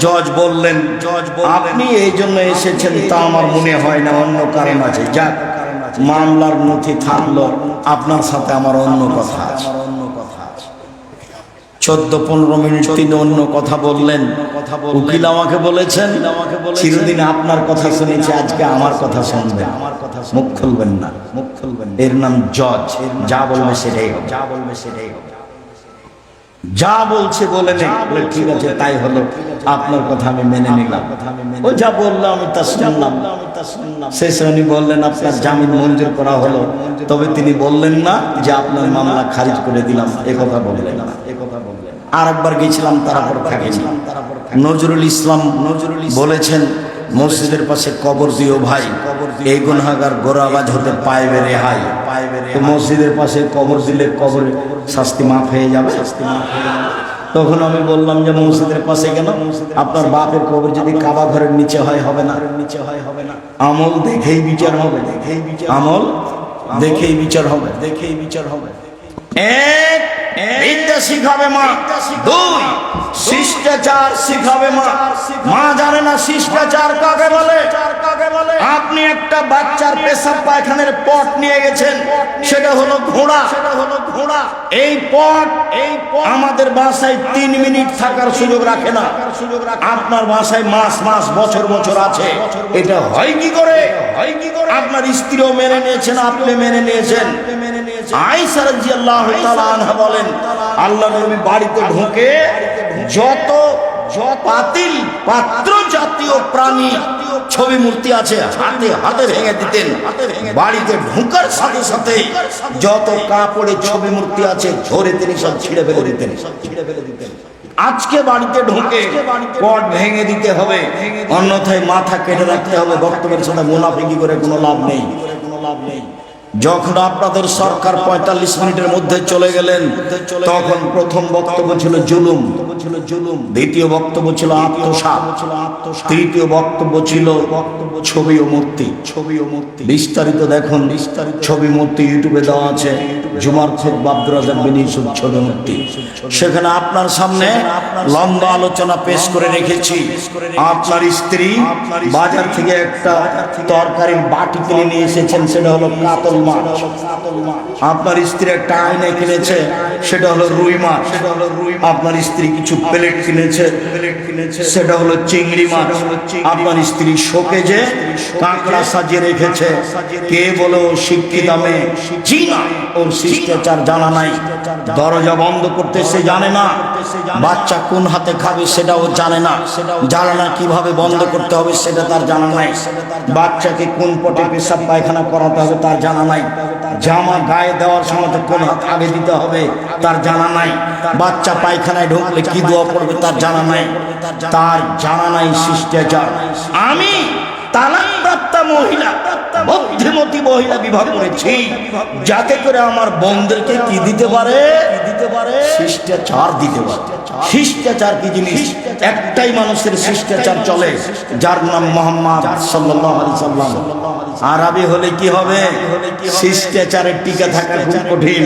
জজ বললেন, আপনি এই জন্য এসেছেন তা আমার মনে হয় না, অন্য কারণ আছে। যাক, মামলার নথি থাকলো, আপনার সাথে আমার অন্য কথা আছে। 14-15 মিনিট তিনি অন্য কথা বললেন। উকিল আমাকে বলেছেন, চিরদিন আপনার কথা শুনেছি, আজকে আমার কথা শুনবেন, মুখ খুলবেন না। এর নাম জজ, যা বলবে সেটাই হবে। যা বলছে বলে নেই, ঠিক আছে তাই হলো, আপনার কথা আমি মেনে নিলাম। ও যা বললো আমি তা শুনলাম। শেষে উনি বললেন, আপনার জামিন মঞ্জুর করা হলো, তবে তিনি বললেন না যে আপনার মামলা খারিজ করে দিলাম, এ কথা বললেন না। আর একবার গেছিলাম, তারপর থাকেনি। নজরুল ইসলাম বলেছেন, মসজিদের পাশে কবর দিও ভাই, এই গুনাহগার গোরাবাজ হতে পাইবে রেহাই। তো মসজিদের পাশে কবর দিলে কবরে শাস্তি মাফ হয়ে যাবে। তখন আমি বললাম যে মসজিদের পাশে কেন? আপনার বাপের কবর যদি কাবা ঘরের নিচে হয়, হবে না? আমল দেখেই বিচার হবে, আমল দেখেই বিচার হবে। এইটা শিখাবে মা। দুই, শিষ্টাচার শিখাবে মা। মা জানে না শিষ্টাচার কাকে বলে। আপনি একটা বাচ্চার পেশাব পায়খানার পট নিয়ে গেছেন, সেটা হলো ঘোড়া। এই পট আমাদের বাসায় 3 মিনিট থাকার সুযোগ রাখে না, আপনার বাসায় মাস মাস বছর বছর আছে। এটা হয় কি করে? আপনার স্ত্রীও মেনে নিয়েছেন, আপনি মেনে নিয়েছেন। আয়েশা রাদিয়াল্লাহু তাআলা আনহা বলেন, আল্লাহর নবী বাড়িতে ঢোকে যত পাতিল পাত্র জাতীয় প্রাণী ছবি মূর্তি আছে হাতে হাতে ভেঙে দিতেন। বাড়িতে ঢোকার সাথে সাথে যত কাপড়ে ছবি মূর্তি আছে ধরে তিনি সব ছিঁড়ে ফেলে দিতেন। আজকে বাড়িতে ঢোকে পট ভেঙে দিতে হবে, অন্যথায় মাথা কেটে রাখতে হবে। বক্তব্যের সাথে মুনাফিকি করে কোনো লাভ নেই। যখন আপনাদের সরকার 45 মিনিটের মধ্যে চলে গেলেন, তখন প্রথম বক্তব্য ছিল জুলুম, দ্বিতীয় বক্তব্য ছিল আত্মসাৎ, তৃতীয় বক্তব্য ছিল ছবি ও মূর্তি। বিস্তারিত দেখুন, ছবি মূর্তি ইউটিউবে দেওয়া আছে। জুমার খুতবা আব্দুর রাজ্জাক বিন ইউসুফ ছবি মূর্তি। সেখানে আপনার সামনে লম্বা আলোচনা পেশ করে রেখেছি। আপনার স্ত্রী বাজার থেকে একটা তরকারির বাটি কিনে নিয়ে এসেছেন, সেটা হলো কাতল মাছ। আপনার স্ত্রী একটা আয়না কিনেছে, সেটা হলো রুই মাছ। আপনার স্ত্রী কিছু প্লেট কিনেছে, সেটা হলো চিংড়ি মাছ। আপনার স্ত্রী শোকেজে কাঁকড়া সাজিয়ে রেখেছে। কে বলো শিক্ষিত দামে জিনা ওর শিষ্টাচার জানা নাই। দরজা বন্ধ করতে সে জানে না, বাচ্চা কোন হাতে খাবে সেটাও জানে না, জানে না কিভাবে বন্ধ করতে হবে সেটা তার জানা নাই, বাচ্চাকে কোন পটে পেশাব পায়খানা করাতে হবে তার জানা নাই, জামা গায়ে দেওয়ার সময় কোন হাত আগে দিতে হবে তার জানা নাই, বাচ্চা পায়খানায় ঢুকলে কি দোয়া পড়বে তার জানা নাই, তার জানা নাই শিষ্টাচার। আমি তালাকপ্রাপ্তা মহিলা, বুদ্ধিমতী মহিলা বিবাহ করেছি যাতে করে আমার বোনদেরকে কি দিতে পারে, শিষ্টাচার দিতে পারে। শিষ্টাচার কি জিনিস? একটাই মানুষের শিষ্টাচার চলে, যার নাম মুহাম্মদ সাল্লাল্লাহু আলাইহি সাল্লাম। আরবি হলে কি হবে? শিষ্টাচারের টিকে থাকা খুব কঠিন।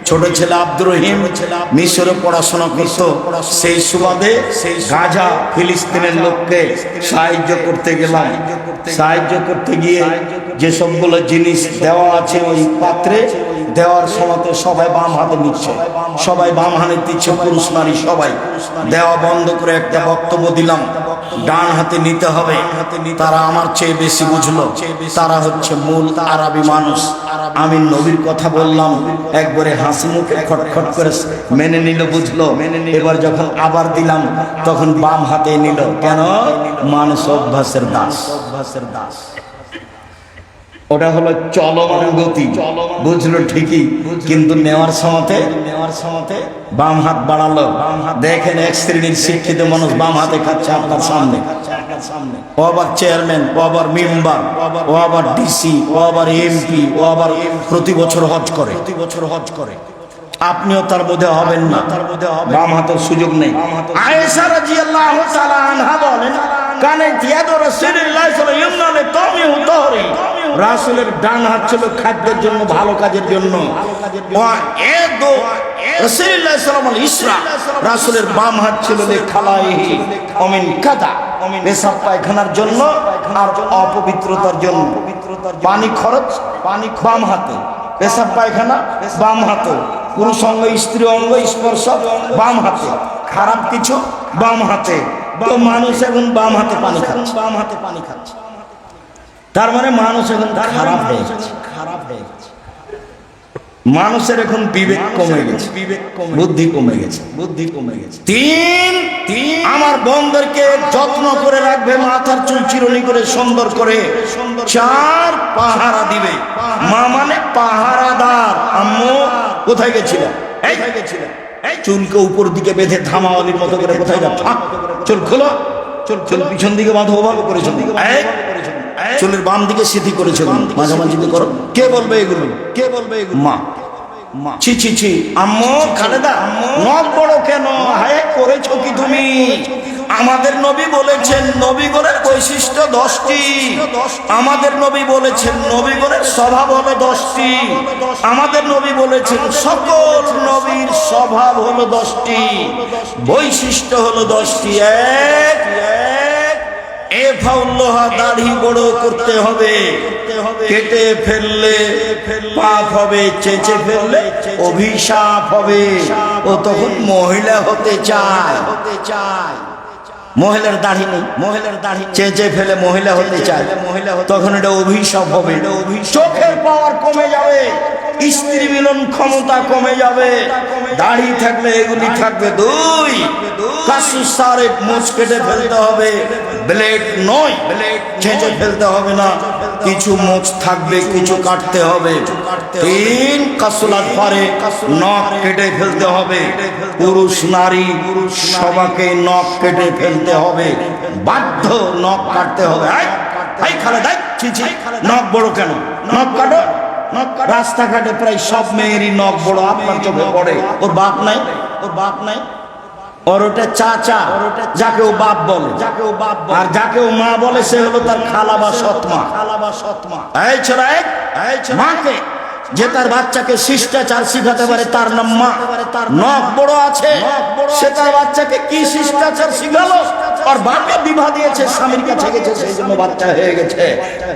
ছোট ছেলে আব্দুর রহিম মিশরে পড়াশোনা করত, সেই সুবাদে গাজা ফিলিস্তিনের লোককে সাহায্য করতে গেলাম। সাহায্য করতে গিয়ে যে সবগুলো জিনিস দেওয়া আছে ওই পাত্রে দেওয়ার সময় সবাই বাম হাতে নিচ্ছে, সবাই বাম হাতে দিচ্ছে, পুরুষ নারী সবাই। দেওয়া বন্ধ করে একটা বক্তব্য দিলাম, ডান হাতে নিতে হবে। তারা আমার চেয়ে বেশি বুঝলো, তারা হচ্ছে মূল আরবি মানুষ। আমি নবীর কথা বললাম, একবারে হাসি মুখে খটখট করে মেনে নিল, বুঝলো। এবার যখন আবার দিলাম তখন বাম হাতে নিল। কেন? মানুষ অভ্যাসের দাস। ওটা হলো চলমান গতি, বুঝলো ঠিকই, কিন্তু নেওয়ার সময় বাম হাত বাড়ালো। দেখেন এক শ্রেণীর শিক্ষিত মানুষ বাম হাতে খাচ্ছে আপনার সামনে। ও আবার চেয়ারম্যান, ও আবার মেম্বার, ও আবার ডিসি, ও আবার এমপি, ও আবার প্রতি বছর হজ করে। আপনিও তার মধ্যে হবেন না, বাম হাতের সুযোগ নেই। আয়েশা রাদিয়াল্লাহু তাআলা আনহা বলেন, কানে ইয়াদু রাসূলুল্লাহ সাল্লাল্লাহু আলাইহি ওয়াসাল্লাম, রাসূলের ডান হাত ছিল খাদ্যের জন্য, ভালো কাজের জন্য। ওয়া ইয়াদু রাসূলুল্লাহ সাল্লাল্লাহু আলাইহি ওয়াসাল্লাম, রাসূলের বাম হাত ছিল লিখালাইহি ওমিন কাদা, পেশাব পায়খানার জন্য আর অপবিত্রতার জন্য। পানি খরচ বাম হাতে, পেশাব পায়খানা বাম হাতে, পুরুষ অঙ্গ স্ত্রী অঙ্গ স্পর্শ বাম হাতে, খারাপ কিছু বাম হাতে। তো মানুষ এখন বাম হাতে পানি খাচ্ছে, তার মানে মানুষ এখন খারাপ হয়ে গেছে। মানুষের এখন বিবেক কমে গেছে, বুদ্ধি কমে গেছে। তিন, আমার বোনদেরকে যত্ন করে রাখবে, মাথার চুল চিরুনি করে সুন্দর করে। চার, পাহারা দিবে। মা মানে পাহারাদার। আম্মু কোথায় গেছিলেন? চুলকে উপর দিকে বেঁধে ধামাওয়ালির মতো করে কোথায় যাচ্ছ? চুল খোলো, চুল পিছন দিকে বাঁধো, ওভাবে করেছো। চুলের বাম দিকে সিধি করেছো, মাঝামাঝি করো। কে বলবে এগুলো? মা। ছি ছি ছি, আম্মু খালেদা নখ বড় কেন? হায় করেছো কি তুমি? আমাদের নবী বলেছেন নবীগণের বৈশিষ্ট্য 10টি। আমাদের নবী বলেছেন নবীগণের স্বভাব হলো 10টি। আমাদের নবী বলেছেন সকল নবীর স্বভাব হলো 10টি, বৈশিষ্ট্য হলো 10টি। দাড়ি বড় করতে হবে, কেটে ফেললে পাপ হবে, চেঁচে ফেললে অভিশাপ হবে। ও তখন মহিলা হতে চায়, মহিলার দাড়ি নেই, মহিলার দাড়ি চেঁচে ফেলে মহিলা হতে চায়, তখন এটা অভিশাপ হবে। চোখের পাওয়ার কমে যাবে, স্ত্রী মিলন ক্ষমতা কমে যাবে। দাড়ি থাকলে এগুলি থাকবে। 2 কাসুস সারে মুছ কেটে ফেলতে হবে, ব্লেড নয়, চেঁচে ফেলতে হবে না, কিছু মুছ থাকবে, কিছু কাটতে হবে। 3 কাসুলাত পারে নখ কেটে ফেলতে হবে। পুরুষ নারী সবাইকে নখ কেটে ফেলতে হবে, বাধ্য নখ কাটতে হবে। এই খালে দেখ ছি, নখ বড় কেন? নখ কাটো। রাস্তাঘাটে প্রায় সব মেয়েরই নখ বড়, আপনার চোখে পড়ে। ওর বাপ নাই, ওর বাপ নাই, ওর ওটা চাচা, যাকে ও বাপ বলে, যাকে ও বাপ বলে, আর যাকে ও মা বলে সে হলো তার খালা বা সৎমা। এই ছোড়া, এই মাকে যে তার বাচ্চাকে শিষ্টাচার শিখাতে পারে তার নাম মা। নখ বড় আছে, সে তার বাচ্চাকে কি শিষ্টাচার শিখালো? আর বাপে বিবাহ দিয়েছে, স্বামীর কাছে গেছে, সেই জন্য বাচ্চা হয়ে গেছে।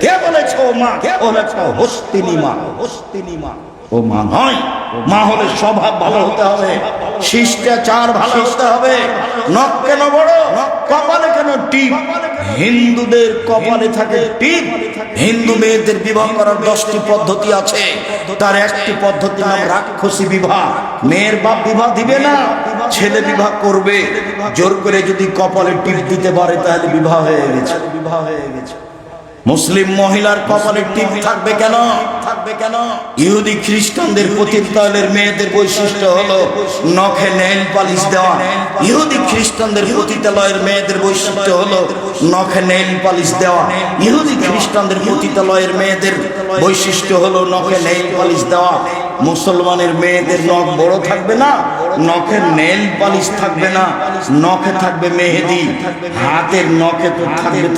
কে বলেছে ও মা? ও হচ্ছে হস্তিনী মা, হস্তিনী মা। ও মা নয়, মা হলে স্বভাব ভালো হতে হবে, শিষ্টাচার ভালো হতে হবে। নখ কেন বড়? কপালে কেন টিপ? হিন্দুদের কপালে থাকে টিপ। হিন্দু মেয়েদের বিবাহ করার 10টি পদ্ধতি আছে, তার একটি পদ্ধতির নাম রাক্ষসী বিবাহ। মেয়ের বাপ বিবাহ দিবে না, ছেলে বিবাহ করবে। জোর করে যদি কপালে টিপ দিতে পারে তাহলে বিবাহ হয়ে গেছে, বিবাহ হয়ে গেছে। মুসলিম মহিলার কপালে টিপ থাকবে কেন? ইহুদি খ্রিস্টানদের পতিতালয়ের মেয়েদের বৈশিষ্ট্য হলো নখে নেইল পালিশ দেওয়া। ইহুদি খ্রিস্টানদের পতিতালয়ের মেয়েদের বৈশিষ্ট্য হলো নখে নেইল পালিশ দেওয়া। ইহুদি খ্রিস্টানদের পতিতালয়ের মেয়েদের বৈশিষ্ট্য হলো নখে নেইল পালিশ দেওয়া। মুসলমানের মেয়েদের নখ বড় থাকবে না, নখে নেইল পালিশ থাকবে না, নখে থাকবে মেহেদি। হাতের নখে তো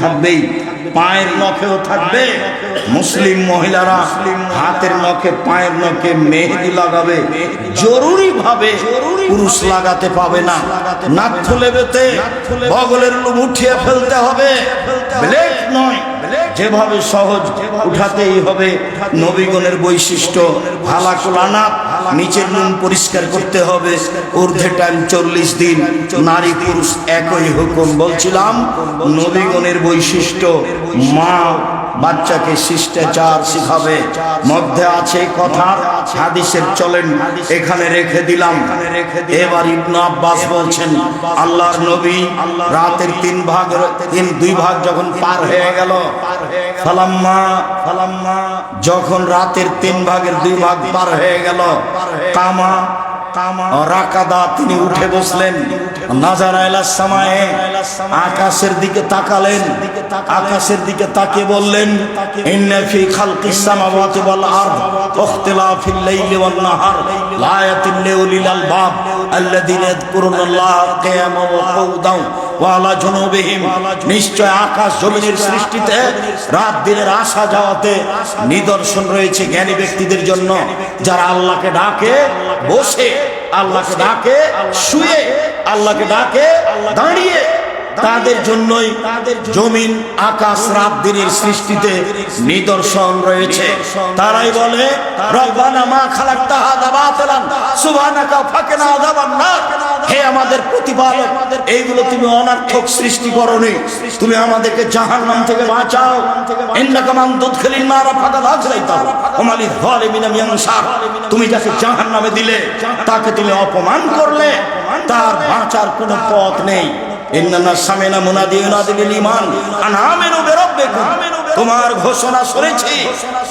থাকবেই, পায়ের নখেও থাকবে। মুসলিম মহিলারা হাতের নখে, পায়ের নখে মেহেদি লাগাবে, জরুরি ভাবে পুরুষ লাগাতে পাবে না। নাক ফুলে বেতে বগলের লোম উঠিয়ে ফেলতে হবে, ব্লেড নয়, যেভাবে সহজ উঠাতেই হবে। নবীগণের বৈশিষ্ট্য হালাকুলানা, নিচের নুন পরিষ্কার করতে হবে, ঊর্ধ্বে টাইম 40 দিন। নারী পুরুষ একই হুকুম। বলছিলাম নবীগণের বৈশিষ্ট্য, মা বাচ্চাকে শিষ্টাচার শিখাবে। মধ্যে আছে কথা, হাদিসের চলেন, এখানে রেখে দিলাম। এবার ইবনে আব্বাস বলছেন আল্লাহর নবী রাতের 2 ভাগ যখন পার হয়ে গেল, ফালাম্মা যখন রাতের 3 ভাগের 2 ভাগ পার হয়ে গেল, কামা রাকাদা, তিনি উঠে বসলেন। নাজারা ইলাস সামায়ে, আকাশের দিকে তাকালেন। আকাশের দিকে তাকিয়ে বললেন ইন্না ফি খালকিস সামাওয়াতি ওয়াল আরদ ইখতিলাফিল লাইলি ওয়ান নাহার লায়াতিল লিউলিল আলবাব আল্লাযীনা ইয়াযকুরুনাল্লাহা কিয়ামান ওয়া কুউদান ওয়া আলা জুনুবিহিম। নিশ্চয় আকাশ জমিনের সৃষ্টিতে রাত দিনের আসা যাওয়াতে নিদর্শন রয়েছে জ্ঞানী ব্যক্তিদের জন্য, যারা আল্লাহকে ডাকে বসে, আল্লাহকে ডাকে শুয়ে, আল্লাহকে ডাকে দাঁড়িয়ে, তাদের জন্যই জমিন আকাশ রাত দিনের সৃষ্টিতে নিদর্শন রয়েছে। তারাই বলে রব্বানা মা খালাকতা হাযা বাতিলান সুবহানাকা ফাকিনা আযাবান নার। হে আমাদের প্রতিপালক, এইগুলো তুমি অনর্থক সৃষ্টি করনি, তুমি আমাদেরকে জাহান্নাম থেকে বাঁচাও। ইন্নাকা মান তুদখিলিন নার ফাকাদ আযলাইতা ওয়া মা লিয-যালিমিনা মিন আনসার। তুমি যাকে জাহান্নামে দিলে তাকে তুমি অপমান করলে, তার বাঁচার কোনো পথ নেই। ইন্নানা সামিনা মুনাদি ইউনাদি লিল ঈমান আন আমিনু বিরাব্বিকুম। তোমার ঘোষণা শুনেছি,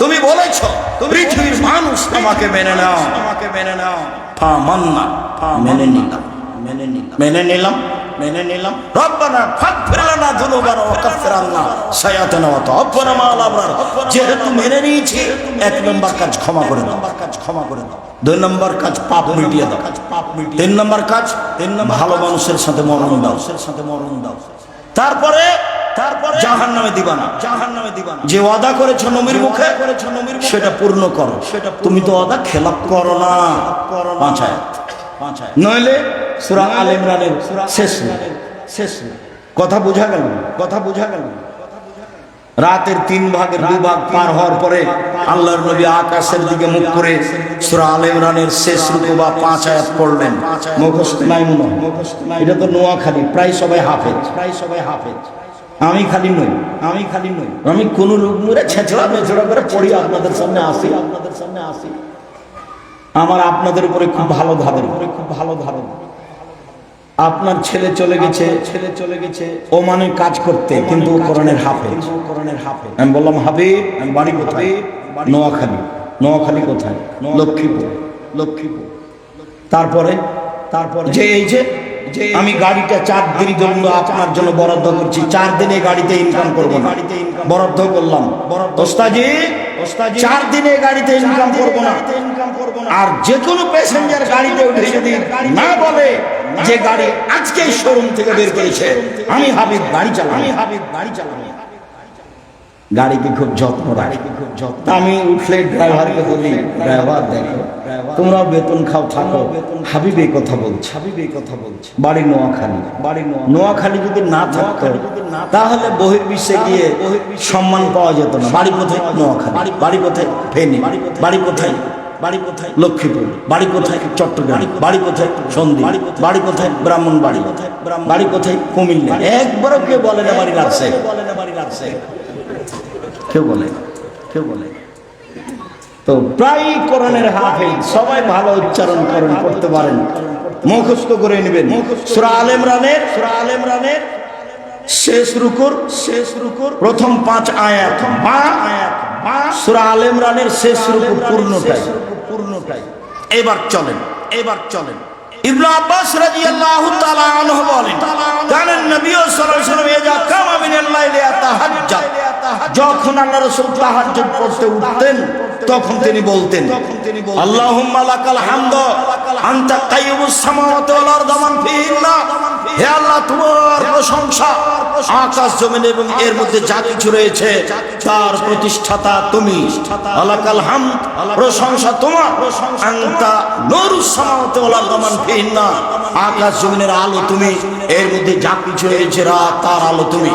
তুমি বলেছো পৃথিবীর মানুষ তোমাকে মেনে নাও। ফামান্না, মেনে নিলাম। মেনে নিলাম। রব্বানা ফাগফির লানা যুনুবানা ওয়া কাফির আন্না সাইয়্যাতিনা ওয়া তাওয়াফানা মা'আল আবরার। যেহেতু মেনে নিয়েছি, এক নম্বর কাজ ক্ষমা করে দাও, দুই নম্বর কাজ পাপ মিটিয়ে দাও, তিন নম্বর কাজ ভালো মানুষের সাথে মরণ দাও। তারপরে জাহান্নামে দিবা না, যে ওয়াদা করেছো নবীর মুখে সেটা পূর্ণ করো। তুমি তো ওয়াদা খেলাপ করো না। পাঁচ আয়াত, নইলে সূরা আলে ইমরানের শেষ কথা বোঝা গেল। রাতের 3 ভাগের 2 ভাগ পার হওয়ার পরে আল্লাহর নবী আকাশের দিকে মুখ করে সূরা আলে ইমরানের শেষ রুকু বা 5 আয়াত পড়লেন। মুখস্থ নাই মনে হয়, এটা তো নোয়াখালী, প্রায় সবাই হাফেজ। আমি খালি নই, আমি কোন রূপে ছেঁচড়া মেছড়া করে পড়ি আপনাদের সামনে আসি। আমার আপনাদের উপরে খুব ভালো ধারণা। আপনার ছেলে চলে গেছে ওমানে কাজ করতে, কিন্তু কোরআনের হাফেজ। আমি বললাম হাবিব, আমি বাড়ি কোথায়? নোয়াখালী কোথায়? লক্ষ্মীপুর। তারপরে যে এই যে আমি গাড়িটা 4 দিনের জন্য আপনার জন্য বরাদ্দ করছি, 4 দিনে গাড়িতে ইনকাম করবো না, বরাদ্দ করলাম। ওস্তাজি 4 দিনে গাড়িতে ইনকাম করবো না। আর যে কোনো প্যাসেঞ্জার গাড়িতে উঠে যদি না বলে যে গাড়ি আজকে শোরুম থেকে বের করেছে, আমি হাবিব গাড়ি চালাবো। গাড়িকে খুব যত্ন রাখি। আমি উঠলে ড্রাইভারকে বলি, ড্রাইভার দেখো তোমরা বেতন খাও থাকো, হাবিব এই কথা বলছে। বাড়ি নোয়াখালী যদি না থাকতো তাহলে বহির্বিশ্বে গিয়ে সম্মান পাওয়া যেত না। বাড়ি কোথায়? নোয়াখালী। বাড়ি কোথায়? ফেনী। বাড়ি কোথায়? লক্ষ্মীপুর। বাড়ি কোথায়? চট্টগ্রাম। বাড়ি কোথায়? সন্দ্বীপ। বাড়ি কোথায়? ব্রাহ্মণবাড়ি। বাড়ি কোথায়? কুমিল্লা। একবারও কেউ বলে না বাড়ি রাখছে, কেউ বলে। তো প্রায় কোরআনের হাফেজ, সবাই ভালো উচ্চারণ করেন, পড়তে পারেন, মুখস্থ করে নেবেন। সূরা আলে ইমরানের শেষ রুকুর প্রথম 5 আয়াত বা সূরা আলে ইমরানের শেষ রুকু পূর্ণটাই। এবার চলেন। ইবনে আব্বাস রাদিয়াল্লাহু তাআলা আনহু বলেন, কানান নবী সাল্লাল্লাহু আলাইহি ওয়াসাল্লাম ইযা কামা মিনাল লাইলি ইয়াতাহাজ্জাদ, যখন আল্লাহ রাসূল তাহাজ্জুদ পড়তে উঠতেন তখন তিনি বলতেন, আল্লাহুম্মা লাকাল হামদু আনতা কাইয়ুমুস সামাওয়াতি ওয়াল আরদি মান ফিহিন্না। হে আল্লাহ, তোমার প্রশংসা, আকাশ জমিন এবং এর মধ্যে যা কিছু রয়েছে তার প্রতিষ্ঠাতা তুমি। লাকাল হামদ, প্রশংসা তোমার। আনতা নূরুস সামাওয়াতি ওয়াল আরদি মান ফিহিন্না, আকাশ জমিনের আলো তুমি, এর মধ্যে যা কিছু রয়েছে রাত তার আলো তুমি।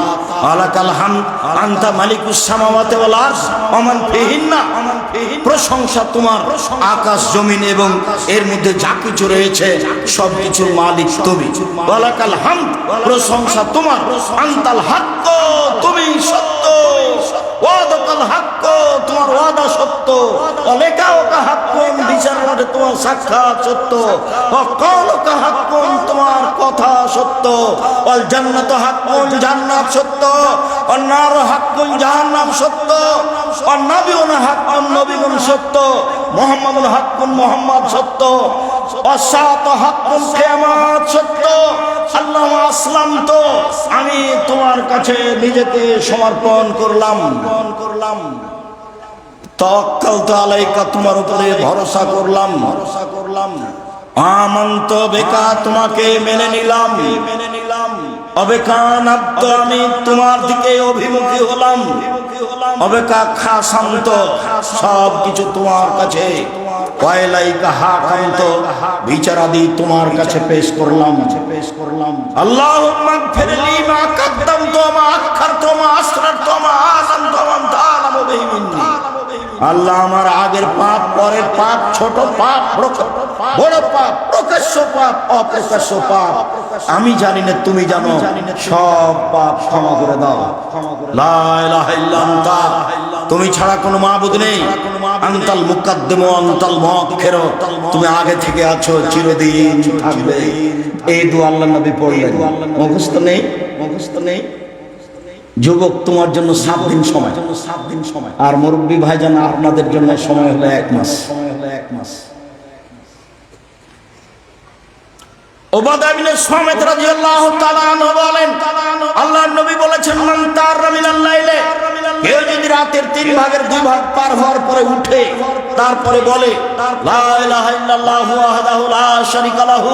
লাকাল হামদ আনতা মালিকুস সামাওয়াতি ওয়াল আরদি ওয়া মান ফিহিন্না, প্রশংসা তোমার, আকাশ জমিন এবং এর মধ্যে যা কিছু রয়েছে সবকিছুর মালিক তুমি। ওয়ালাকাল হামদ, প্রশংসা তোমার। আনতাল হক, তুমি সত্য। ওয়াদাকাল হক, তোমার ওয়াদা সত্য। ওয়ালাকা হাক্কুন, বিচারের মাঠে তোমার সাক্ষাৎ সত্য। ওয়াকালুকা হাক্কুন, তোমার কথা সত্য। ওয়াল জান্নাতু হাক্কুন, জান্নাত সত্য। ওয়ান নারু হাক্কুন, জাহান্নাম সত্য। ওয়ান নাবিয়ুনা হাক্কুন, নবীগণ সত্য। মুহাম্মাদুল হাক্কুন, মুহাম্মদ সত্য। ওয়াসাআতু হাক্কুন, কিয়ামত সত্য। আল্লাহু আসলামতু, আমি তোমার কাছে নিজেকে সমর্পণ করলাম। তাওয়াক্কালতু আলাইকা, তোমার উপরে ভরসা করলাম। আমানতু বিকা, তোমাকে মেনে নিলাম। অবেকা নাবতু, আমি তোমার দিকে অভিমুখী হলাম। অবেকা খাসান্ত, সব কিছু তোমার কাছে। ওয়াইলাইকা হাকামতু, বিচারাদি তোমার কাছে পেশ করলাম। আল্লাহুম্মা গফিরলি মা কাদ্দামতু ওয়া মা আখখারতু ওয়া মা আসরারতু ওয়া মা আযানতু ওয়া মা আনতা আ'লামু বিহি মিন্নি। আল্লাহ, আমার আগের পাপ, পরের পাপ, ছোট পাপ, বড় পাপ, প্রকাশ্য পাপ, অপ্রকাশ্য পাপ, আমি জানি না, তুমি জানো, সব পাপ ক্ষমা করে দাও। লা ইলাহা ইল্লা আনতা, তুমি ছাড়া কোনো মাবুদ নেই। আনতাল মুকাদ্দিম ওয়া আনতাল মুআখির, তুমি আগে থেকে আছো, চিরদিন থাকবে। এই দোয়া আল্লাহর নবী পড়লেন। মুখস্থ নেই। যুবক, তোমার জন্য 7 দিন সময়, আর মুরব্বী ভাইজান আপনাদের জন্য সময় হলো 1 মাস। উবাদা ইবনে সামিত রাদিয়াল্লাহু তাআলা আনহু বলেন, আল্লাহর নবী বলেছেন, মান তাররা মিনাল লাইলে, কেউ যদি রাতের 3 ভাগের 2 ভাগ পার হওয়ার পরে উঠে তারপরে বলে লা ইলাহা ইল্লাল্লাহু ওয়াহদাহু লা শারীকা লাহু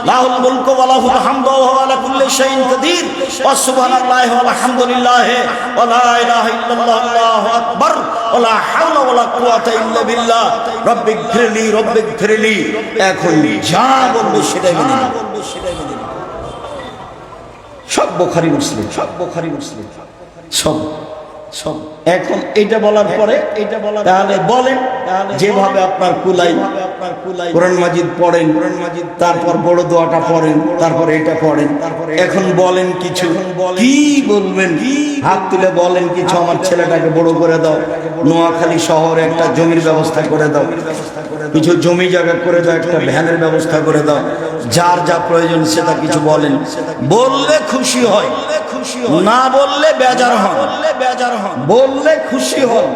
লাহুল মুলকু ওয়া লাহুল হামদু ওয়া হুয়া আলা কুল্লি শাইইন কাদির ওয়া সুবহানাল্লাহি ওয়া আলহামদুলিল্লাহি ওয়া লা ইলাহা ইল্লাল্লাহু আল্লাহু আকবার ওয়া লা হাওলা ওয়া লা কুওয়াতা ইল্লা বিল্লাহ রব্বিগফিরলি রব্বিগফিরলি, এখন যা বলবে সেটাই মেনে নেবে। সব বুখারী মুসলিম, সব বুখারী মুসলিম, সব সব। এখন এটা বলার পরে তাহলে বলেন, যেভাবে আপনার কুলাই কোরআন মাজিদ পড়েন, তারপর বড় দোয়াটা পড়েন, তারপর এটা পড়েন, এখন বলেন কিছু, কি বলবেন? হাত তুলে বলেন কিছু, আমার ছেলেটাকে বড় করে দাও, নোয়াখালী শহরে একটা জমির ব্যবস্থা করে দাও, কিছু জমি জায়গা করে দাও, একটা ভ্যানের ব্যবস্থা করে দাও, যার যা প্রয়োজন সেটা কিছু বলেন। বললে খুশি হয়, না বললে বেজার হন, বললে খুশি হন,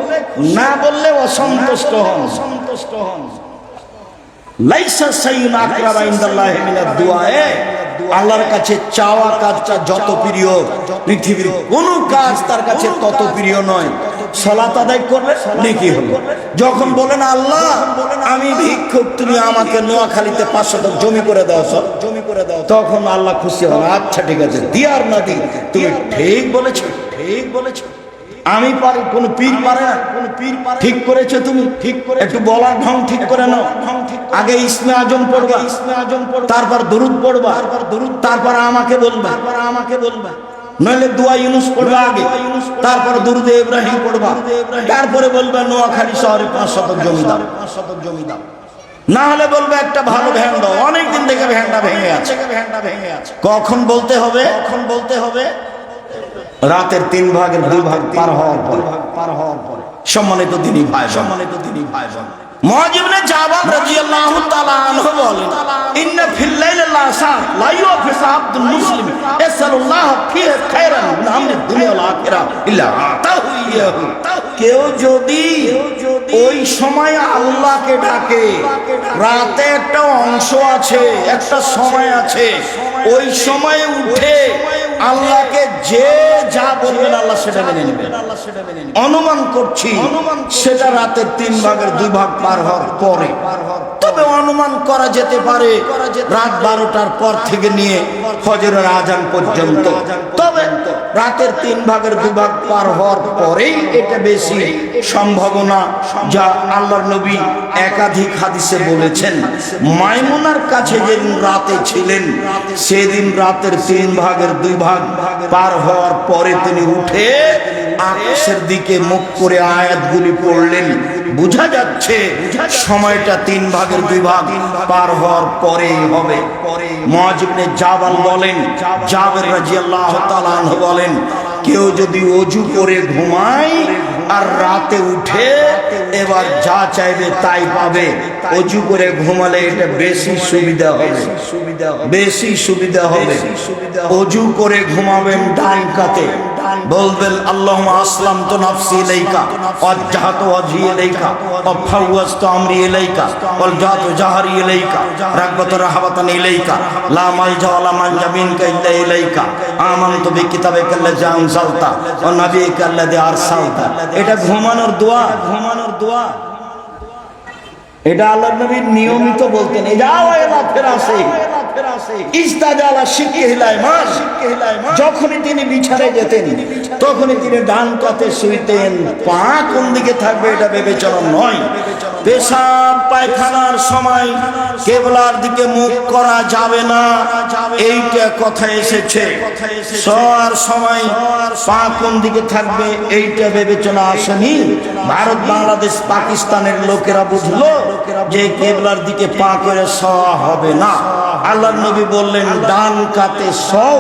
না বললে অসন্তুষ্ট হন। লাইসা শাইউন আকরামা ইনদাল্লাহি মিনাদ দুআ, আল্লাহর কাছে চাওয়া কাজটা যত প্রিয়, পৃথিবীর কোন কাজ তার কাছে তত প্রিয় নয়। সালাত আদায় করলে নেকি হলো। যখন বলেন আল্লাহ আমি ভিক্ষুক, তুমি আমাকে নোয়াখালীতে 500 জমি করে দাও, সব জমি করে দাও, তখন আল্লাহ খুশি হন। আচ্ছা ঠিক আছে, দিয়ার না দি, তুমি ঠিক বলেছো, ঠিক বলেছো, আমি পারি, কোন পীর পারে না, কোন পীর পারে। ঠিক করেছো তুমি, ঠিক করে একটু বলার ঢং ঠিক করে নাও। আগে ইসমে আজম পড়বা, তারপর দরুদ পড়বা, তারপর আমাকে বলবা, নইলে দোয়া ইউনুস পড়বা আগে, তারপর দরুদে ইব্রাহিম পড়বা, তারপরে বলবা নোয়াখালী শহরে 500 জমি দাও, না হলে বলবে একটা ভালো ভ্যান দাও, অনেকদিন থেকে ভ্যানটা ভেঙে আছে। কখন বলতে হবে? রাতের 3 ভাগের 2 ভাগ পার হওয়ার পরে। সম্মানিত দিনী ভাই, মুআয ইবনে জাবাল রাদিয়াল্লাহু তাআলা আনহু বলেন, ইন্না ফিল লাইলি লাসাত লা ইউফিস আবদুল মুসলিম ইয়াসালুল্লাহ ফিহি খায়রান মিন আমরিদ দুনিয়া ওয়াল আখিরাহ ইল্লা আতাহু ইয়াহু। কেউ যদি ওই সময় আল্লাহকে ডাকে, রাতে একটা অংশ আছে, একটা সময় আছে, ওই সময়ে উঠে আল্লাহকে যে যা বলবেন আল্লাহ সেটা মেনে নেবেন। অনুমান করছি সেটা রাতের 3 ভাগের 2 ভাগ পার হওয়ার পরে। তবে অনুমান করা যেতে পারে রাত 12টার পর থেকে নিয়ে ফজরের আজান পর্যন্ত। তবে রাতের 3 ভাগের 2 ভাগ পার হওয়ার পরেই এটা বেশি সম্ভাবনা, যা আল্লাহর নবী একাধিক হাদিসে বলেছেন। মাইমুনার কাছে যেদিন রাতে ছিলেন, সেদিন রাতের 3 ভাগের 2 ভাগ পার হওয়ার পরে তিনি উঠে আকাশের দিকে মুখ করে আয়াতগুলি পড়লেন। বোঝা যাচ্ছে সময়টা 3 ভাগের 2 ভাগ পার হওয়ার পরেই হবে। মুআয ইবনে জাবাল বলেন, জাবের রাদিয়াল্লাহু তাআলা আনহু বলেন, কেউ যদি ওযু করে ঘুমায় আর রাতে উঠে এবার যা চাইবে তাই পাবে। ওযু করে ঘুমালে এটা বেশি সুবিধা হবে, বেশি সুবিধা হবে। ওযু করে ঘুমাবেন ডান কাতে, বলবেন আল্লাহুম্মা আসলামতু নাফসি ইলাইকা ওয়াজজাহতু ওয়াজহি ইলাইকা ওয়া ফাওয়াজতু আমরি ইলাইকা ওয়ালজাতু জাহরি ইলাইকা রাগবাতু রাহাবাতান ইলাইকা লা মালজা ওয়া লা মানজা মিনকা ইল্লা ইলাইকা আমানতু বিকিতাবিকাল্লাযী আনজালতা ওয়া নাবিয়িকাল্লাযী আরসালতা। এটা ঘুমানোর দোয়া, ঘুমানোর দোয়া। এটা আল্লাহর নবী নিয়মিত বলতেন। এই যাও এলা ফেরাসে ইস্তাজালা শিকহিলাই মান, যখনই তিনি বিছানায় যেতেন তখনই তিনি ডান কাতে শুইতেন। পা কোন দিকে থাকবে এটা বিবেচনা নয়। পেশাব পায়খানার সময় কিবলার দিকে মুখ করা যাবে না, এইটা কথা এসেছে। শোয়ার সময় পা কোন দিকে থাকবে এইটা বিবেচনা আসেনি। ভারত, বাংলাদেশ, পাকিস্তানের লোকেরা বুঝলো যে কিবলার দিকে পা করে শোয়া হবে না। আল্লাহর নবী বললেন ডান কাতে শোও,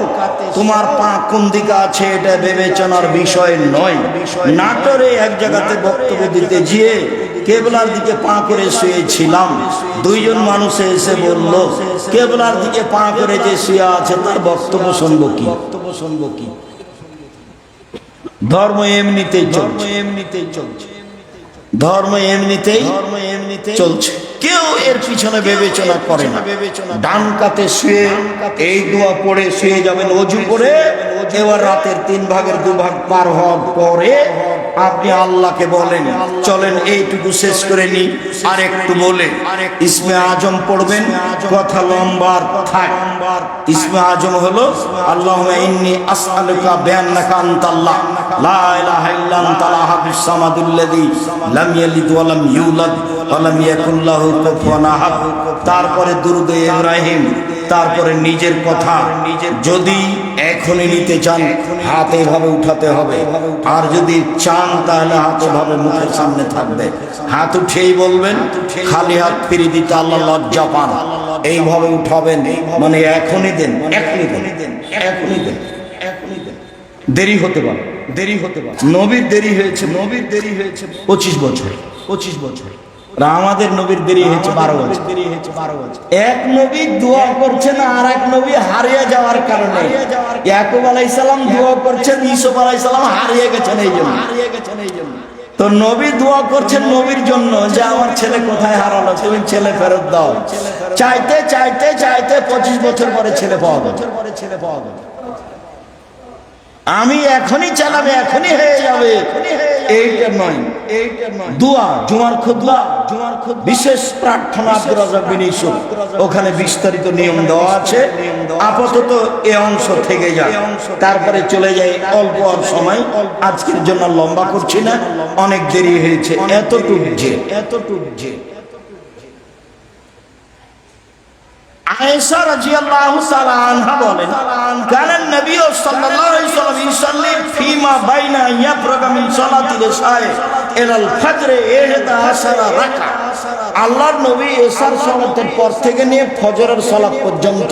তোমার পা কোন দিকে আছে এটা বিবেচনার বিষয় নয়। নাটোরে এক জায়গাতে বক্তব্য দিতে গিয়ে কিবলার দিকে পা করে শুয়েছিলাম। 2 জন মানুষ এসে বলল, কিবলার দিকে পা করে যে শুয়ে আছে তার বক্তব্য শুনবো কি? ধর্ম এমনিতেই চলছে, ধর্ম এমনিতেই চলছে, কেউ এর পিছনে বিবেচনা করে না। ডান কাতে শুয়ে এই দোয়া পড়ে শুয়ে যাবেন অজু করে, এবার রাতের 3 ভাগের 2 ভাগ পার হওয়ার পরে আপনি আল্লাহকে বলেন চলেন এইটুকু শেষ করে নি, আর একটু বলে ইসমে আজম পড়বেন। কথা লম্বার থাক। ইসমে আজম হলো আল্লাহুম্মা ইন্নী আসআলুকা বিআন্নাকা আনতাল্লাহ লা ইলাহা ইল্লা আনতাল আহাদুস সামাদুল্লাযী লাম ইয়ালিদ ওয়া লাম ইউলাদ ওয়া লাম ইয়াকুল লাহু কুফুয়ান আহাদ। তারপরে দুরূদে ইব্রাহিম, তারপরে নিজের কথা। যদি এখনই নিতে চান হাত এভাবে উঠাতে হবে, আর যদি চান তাহলে হাত এভাবে মুখের সামনে থাকবে, হাত উঠেই বলবেন। খালি হাত ফিরিয়ে দিতে আল্লাহ লজ্জা পান। এইভাবে উঠাবেন, মানে এখনই দেন, এখনই দেন, এখনই দেন, এখনই দেন। দেরি হতে পারে, দেরি হতে পারে। নবীর দেরি হয়েছে, নবীর দেরি হয়েছে 25 বছর, 25 বছর। আমাদের নবীর দেরি হয়েছে 12 বছর, দেরি হয়েছে 12 বছর। এক নবী দোয়া করছেন আর এক নবী হারিয়ে যাওয়ার কারণে। ইয়াকুব আলাইহিস সালাম দোয়া করছেন, ইউসুফ আলাইহিস সালাম হারিয়ে গেছেন এই জন্য, হারিয়ে গেছেন এই জন্য। তো নবী দোয়া করছেন নবীর জন্য যে আমার ছেলে কোথায় হারালো, তুমি ছেলে ফেরত দাও। চাইতে চাইতে চাইতে 25 বছর পরে ছেলে পাওয়া গেল, ছেলে পাওয়া গেল। আমি এখনই চালাবে, এখনই হয়ে যাবে, এইটা নয়, এইটা নয়। দোয়া জুমার খুতবা, জুমার খুতবা বিশেষ প্রার্থনা আব্দুর রাজ্জাক বিন ইউসুফ, ওখানে বিস্তারিত নিয়ম দেওয়া আছে। আপাতত এই অংশ থেকে যায়, তারপরে চলে যায় অল্প সময়। আজকের জন্য লম্বা করছি না, অনেক দেরি হয়েছে। এতটুক যে, এতটুক যে আয়েশা রাদিয়াল্লাহু তাআলা আনহা বলেন, কানা নবী সাল্লাল্লাহু আলাইহি ওয়াসাল্লাম ইসাল্লি ফিমা বাইনা ইয়াফরাগা মিন সালাতিল ইশা ইলাল ফজর 11 রাকাত। আল্লাহর নবী ইশার সালাতের পর থেকে নিয়ে ফজরের সালাত পর্যন্ত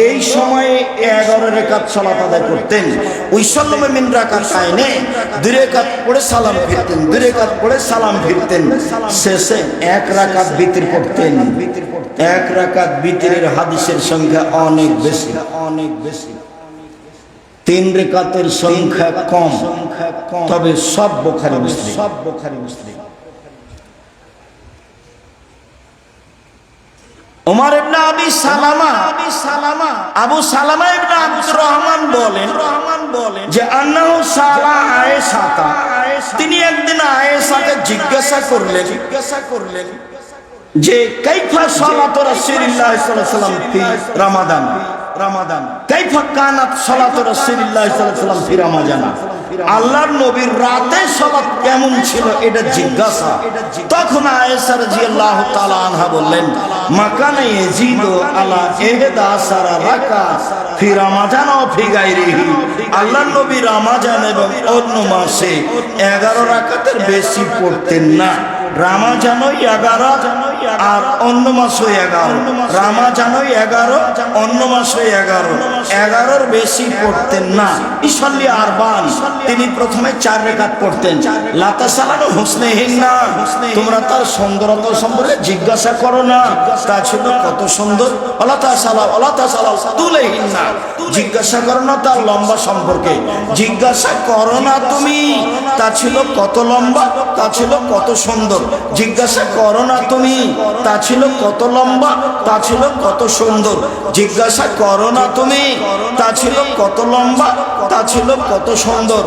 এই সময়ে 11 রাকাত সালাত আদায় করতেন। ওয়াসাল্লামু মিন রাকাতাইনে 2 রাকাত পড়ে সালাম ফিরতেন, 2 রাকাত পড়ে সালাম ফিরতেন। শেষে 1 রাকাত বিতর পড়তেন। 1 রাকাত বিতরের হাদিসের সংখ্যা অনেক বেশি, অনেক বেশি। 3 রাকাতের সংখ্যা কম, তবে সব বুখারী মুসলিম, সব বুখারী মুসলিম। ওমর ইবনে আবি সালামা, আবু সালামা ইবনে আব্দুর রহমান বলেন যে আন্নাহু সালা আয়েশা, তিনি একদিন আয়েশাকে জিজ্ঞাসা করলেন যে কাইফা সালাতু রাসূলুল্লাহ সাল্লাল্লাহু আলাইহি ওয়াসাল্লাম ফি রমাদান, কাইফা কানাত সালাতু রাসূলুল্লাহ সাল্লাল্লাহু আলাইহি ওয়াসাল্লাম ফি রমাদান। আল্লাহর নবীর রাতে সালাত কেমন ছিল এটা জিজ্ঞাসা। তখন আয়েশা রাদিয়াল্লাহু তাআলা আনহা বললেন, মাকানা ইয়াজিদু আলা 11 রাকাত ফি রমাদান ও ফি গায়রিহি। আল্লাহর নবী রমাদান এবং অন্য মাসে 11 রাকাতের বেশি পড়তেন না। রামাজানও 11 আর অন্য মাসও 11, রামাজানও 11, অন্য মাসও 11, 11-র বেশি পড়তেন না। ইসল্লি আরবান, তিনি প্রথমে 4 রাকাত পড়তেন। লা তাসালু হুসনাইহিন্না, তোমরা তার সুন্দরতা সম্পর্কে জিজ্ঞাসা করো না, তা ছিল কত সুন্দর। ওয়ালা তাসালু তুলাইহিন্না, জিজ্ঞাসা করো না তার লম্বা সম্পর্কে, জিজ্ঞাসা করো না তুমি তা ছিল কত লম্বা, তা ছিল কত সুন্দর। জিজ্ঞাসা করো না তুমি তা ছিল কত লম্বা, তা ছিল কত সুন্দর। জিজ্ঞাসা করো না তুমি তা ছিল কত লম্বা, তা ছিল কত সুন্দর।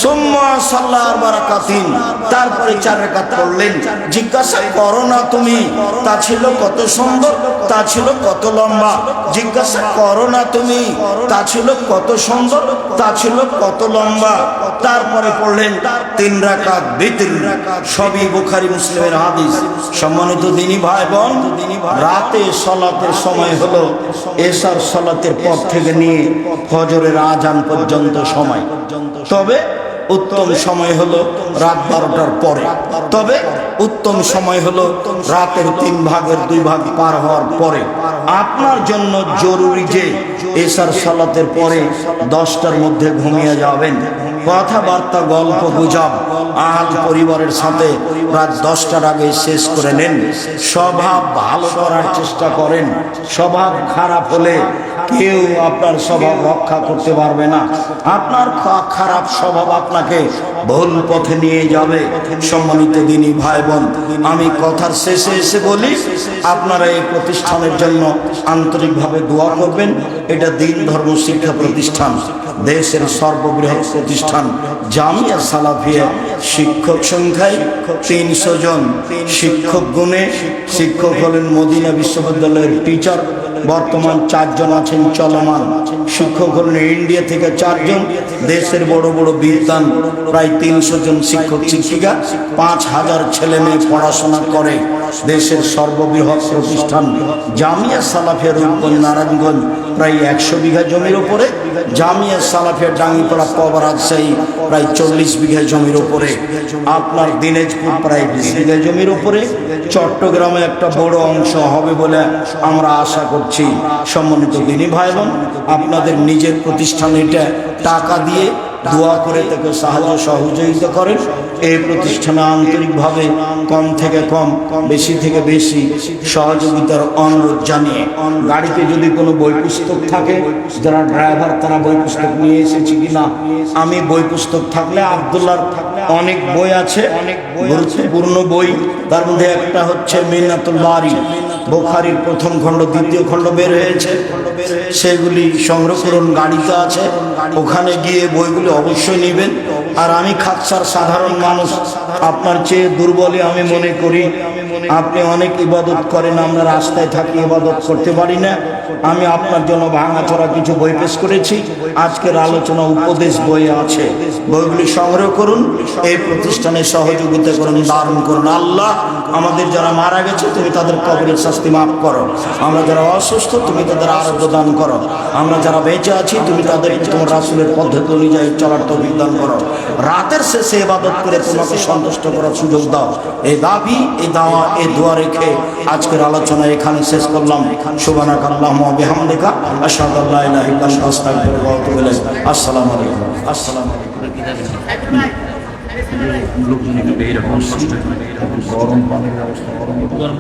সুম্মা সাল্লা 4 রাকাতিন, তারপরে 4 রাকাত পড়লেন। জিজ্ঞাসা করো না তুমি তা ছিল কত সুন্দর, তা ছিল কত লম্বা। জিজ্ঞাসা করো না তুমি তা ছিল কত সুন্দর, তা ছিল কত লম্বা। তারপরে পড়লেন 3 রাকাত বিতর। সবই বুখারী মুসলিমের হাদিস। সম্মানিত দিনী ভাই বোন, রাতে সালাতের সময় হলো এশার সালাতের পর থেকে নিয়ে ফজরের আজান পর্যন্ত সময়। তবে উত্তম সময় হলো রাত 12টার পরে। তবে উত্তম সময় হলো রাতের 3 ভাগের 2 ভাগ পার হওয়ার পরে। আপনার জন্য জরুরি যে এশার সালাতের পরে 10টার মধ্যে ঘুমিয়ে যাবেন। কথাবার্তা গল্প গুজব আহাল পরিবারের সাথে রাত 10টার আগে শেষ করে নেন। স্বভাব ভালো করার চেষ্টা করেন। স্বভাব খারাপ হলে কেউ আপনার স্বভাব রক্ষা করতে পারবে না। আপনার খারাপ স্বভাব আপনাকে ভুল পথে নিয়ে যাবে। সম্মানিত দিনী ভাই বোন, আমি কথার শেষে এসে বলি, আপনারা এই প্রতিষ্ঠানের জন্য আন্তরিকভাবে দোয়া করবেন। এটা দিন ধর্ম শিক্ষা প্রতিষ্ঠান, দেশের সর্ববৃহৎ প্রতিষ্ঠান জামিয়া সালাফিয়া। শিক্ষক সংখ্যায় 300 জন, শিক্ষক গুণে শিক্ষক হলেন মদিনা বিশ্ববিদ্যালয়ের টিচার, বর্তমান 4 জন আছেন চলমান। শিক্ষক হলেন ইন্ডিয়া থেকে 4 জন, দেশের বড় বড় বিদ্যান প্রায় 300 জন শিক্ষক শিক্ষিকা, 5000 ছেলে মেয়ে পড়াশোনা করে। দেশের সর্ববৃহৎ প্রতিষ্ঠান জামিয়া সালাফিয়া রূপগঞ্জ নারায়ণগঞ্জ প্রায় 100 বিঘা জমির উপরে, জামিয়া সালাফিয়া ডাঙ্গিপাড়া পবা রাজশাহী প্রায় 40 বিঘা জমির উপরে, আপনার দিনাজপুর প্রায় 20 বিঘা জমির উপরে, চট্টগ্রামে একটা বড় অংশ হবে বলে আমরা আশা করছি। সম্মানিত দিনী ভাই বোন, আপনাদের নিজের প্রতিষ্ঠান, এটা টাকা দিয়ে দোয়া করে তাকে সাহায্য সহযোগিতা করেন। এই প্রতিষ্ঠানে আন্তরিকভাবে কম থেকে কম, বেশি থেকে বেশি সহযোগিতার অনুরোধ জানিয়ে, গাড়িতে যদি কোনো বই পুস্তক থাকে, যারা ড্রাইভার তারা বই পুস্তক নিয়ে এসেছি কিনা। আমি বই পুস্তক থাকলে, আব্দুল্লাহর অনেক বই আছে, গুরুত্বপূর্ণ বই, তার মধ্যে একটা হচ্ছে মিন্নাতুল বারী, বুখারীর প্রথম খণ্ড দ্বিতীয় খণ্ড বের হয়েছে, সেগুলি সংগ্রহ করুন, গাড়িতে আছে, ওখানে গিয়ে বইগুলি অবশ্যই নেবেন। আর আমি খাচ্ছার সাধারণ মানুষ, আপনার চেয়ে দুর্বলই আমি মনে করি। আপনি অনেক ইবাদত করেন, আমরা রাস্তায় থাকি, ইবাদত করতে পারি না। আমি আপনার জন্য ভাঙাচোরা কিছু বই পেশ করেছি। আজকের আলোচনা উপদেশ বই আছে, বইগুলি সংগ্রহ করুন, এই প্রতিষ্ঠানে সহযোগিতা করুন, দান করুন। আল্লাহ, আমাদের যারা মারা গেছে তুমি তাদের কবরের শাস্তি মাফ করো। আমরা যারা অসুস্থ তুমি তাদের আরোগ্য দান করো। আমরা যারা বেঁচে আছি তুমি তাদের তোমার রাসূলের পদ্ধতি অনুযায়ী চলার তৌফিক দান করো। রাতের শেষে ইবাদত করে তোমাকে সন্তুষ্ট করার সুযোগ দাও। এই দাবি, এই দাওয়া, এই দোয়া রেখে আজকের আলোচনা এখানে শেষ করলাম। সুবহানাকা আল্লাহুম্মা ওয়া বিহামদিকা আশহাদু আল্লা ইলাহা ইল্লা আনতা আস্তাগফিরুকা ওয়া আতুবু ইলাইক। আসসালামু আলাইকুম। আসসালামু আলাইকুম। লোকজন একটু এইরকম গরম পানির ব্যবস্থা, গরম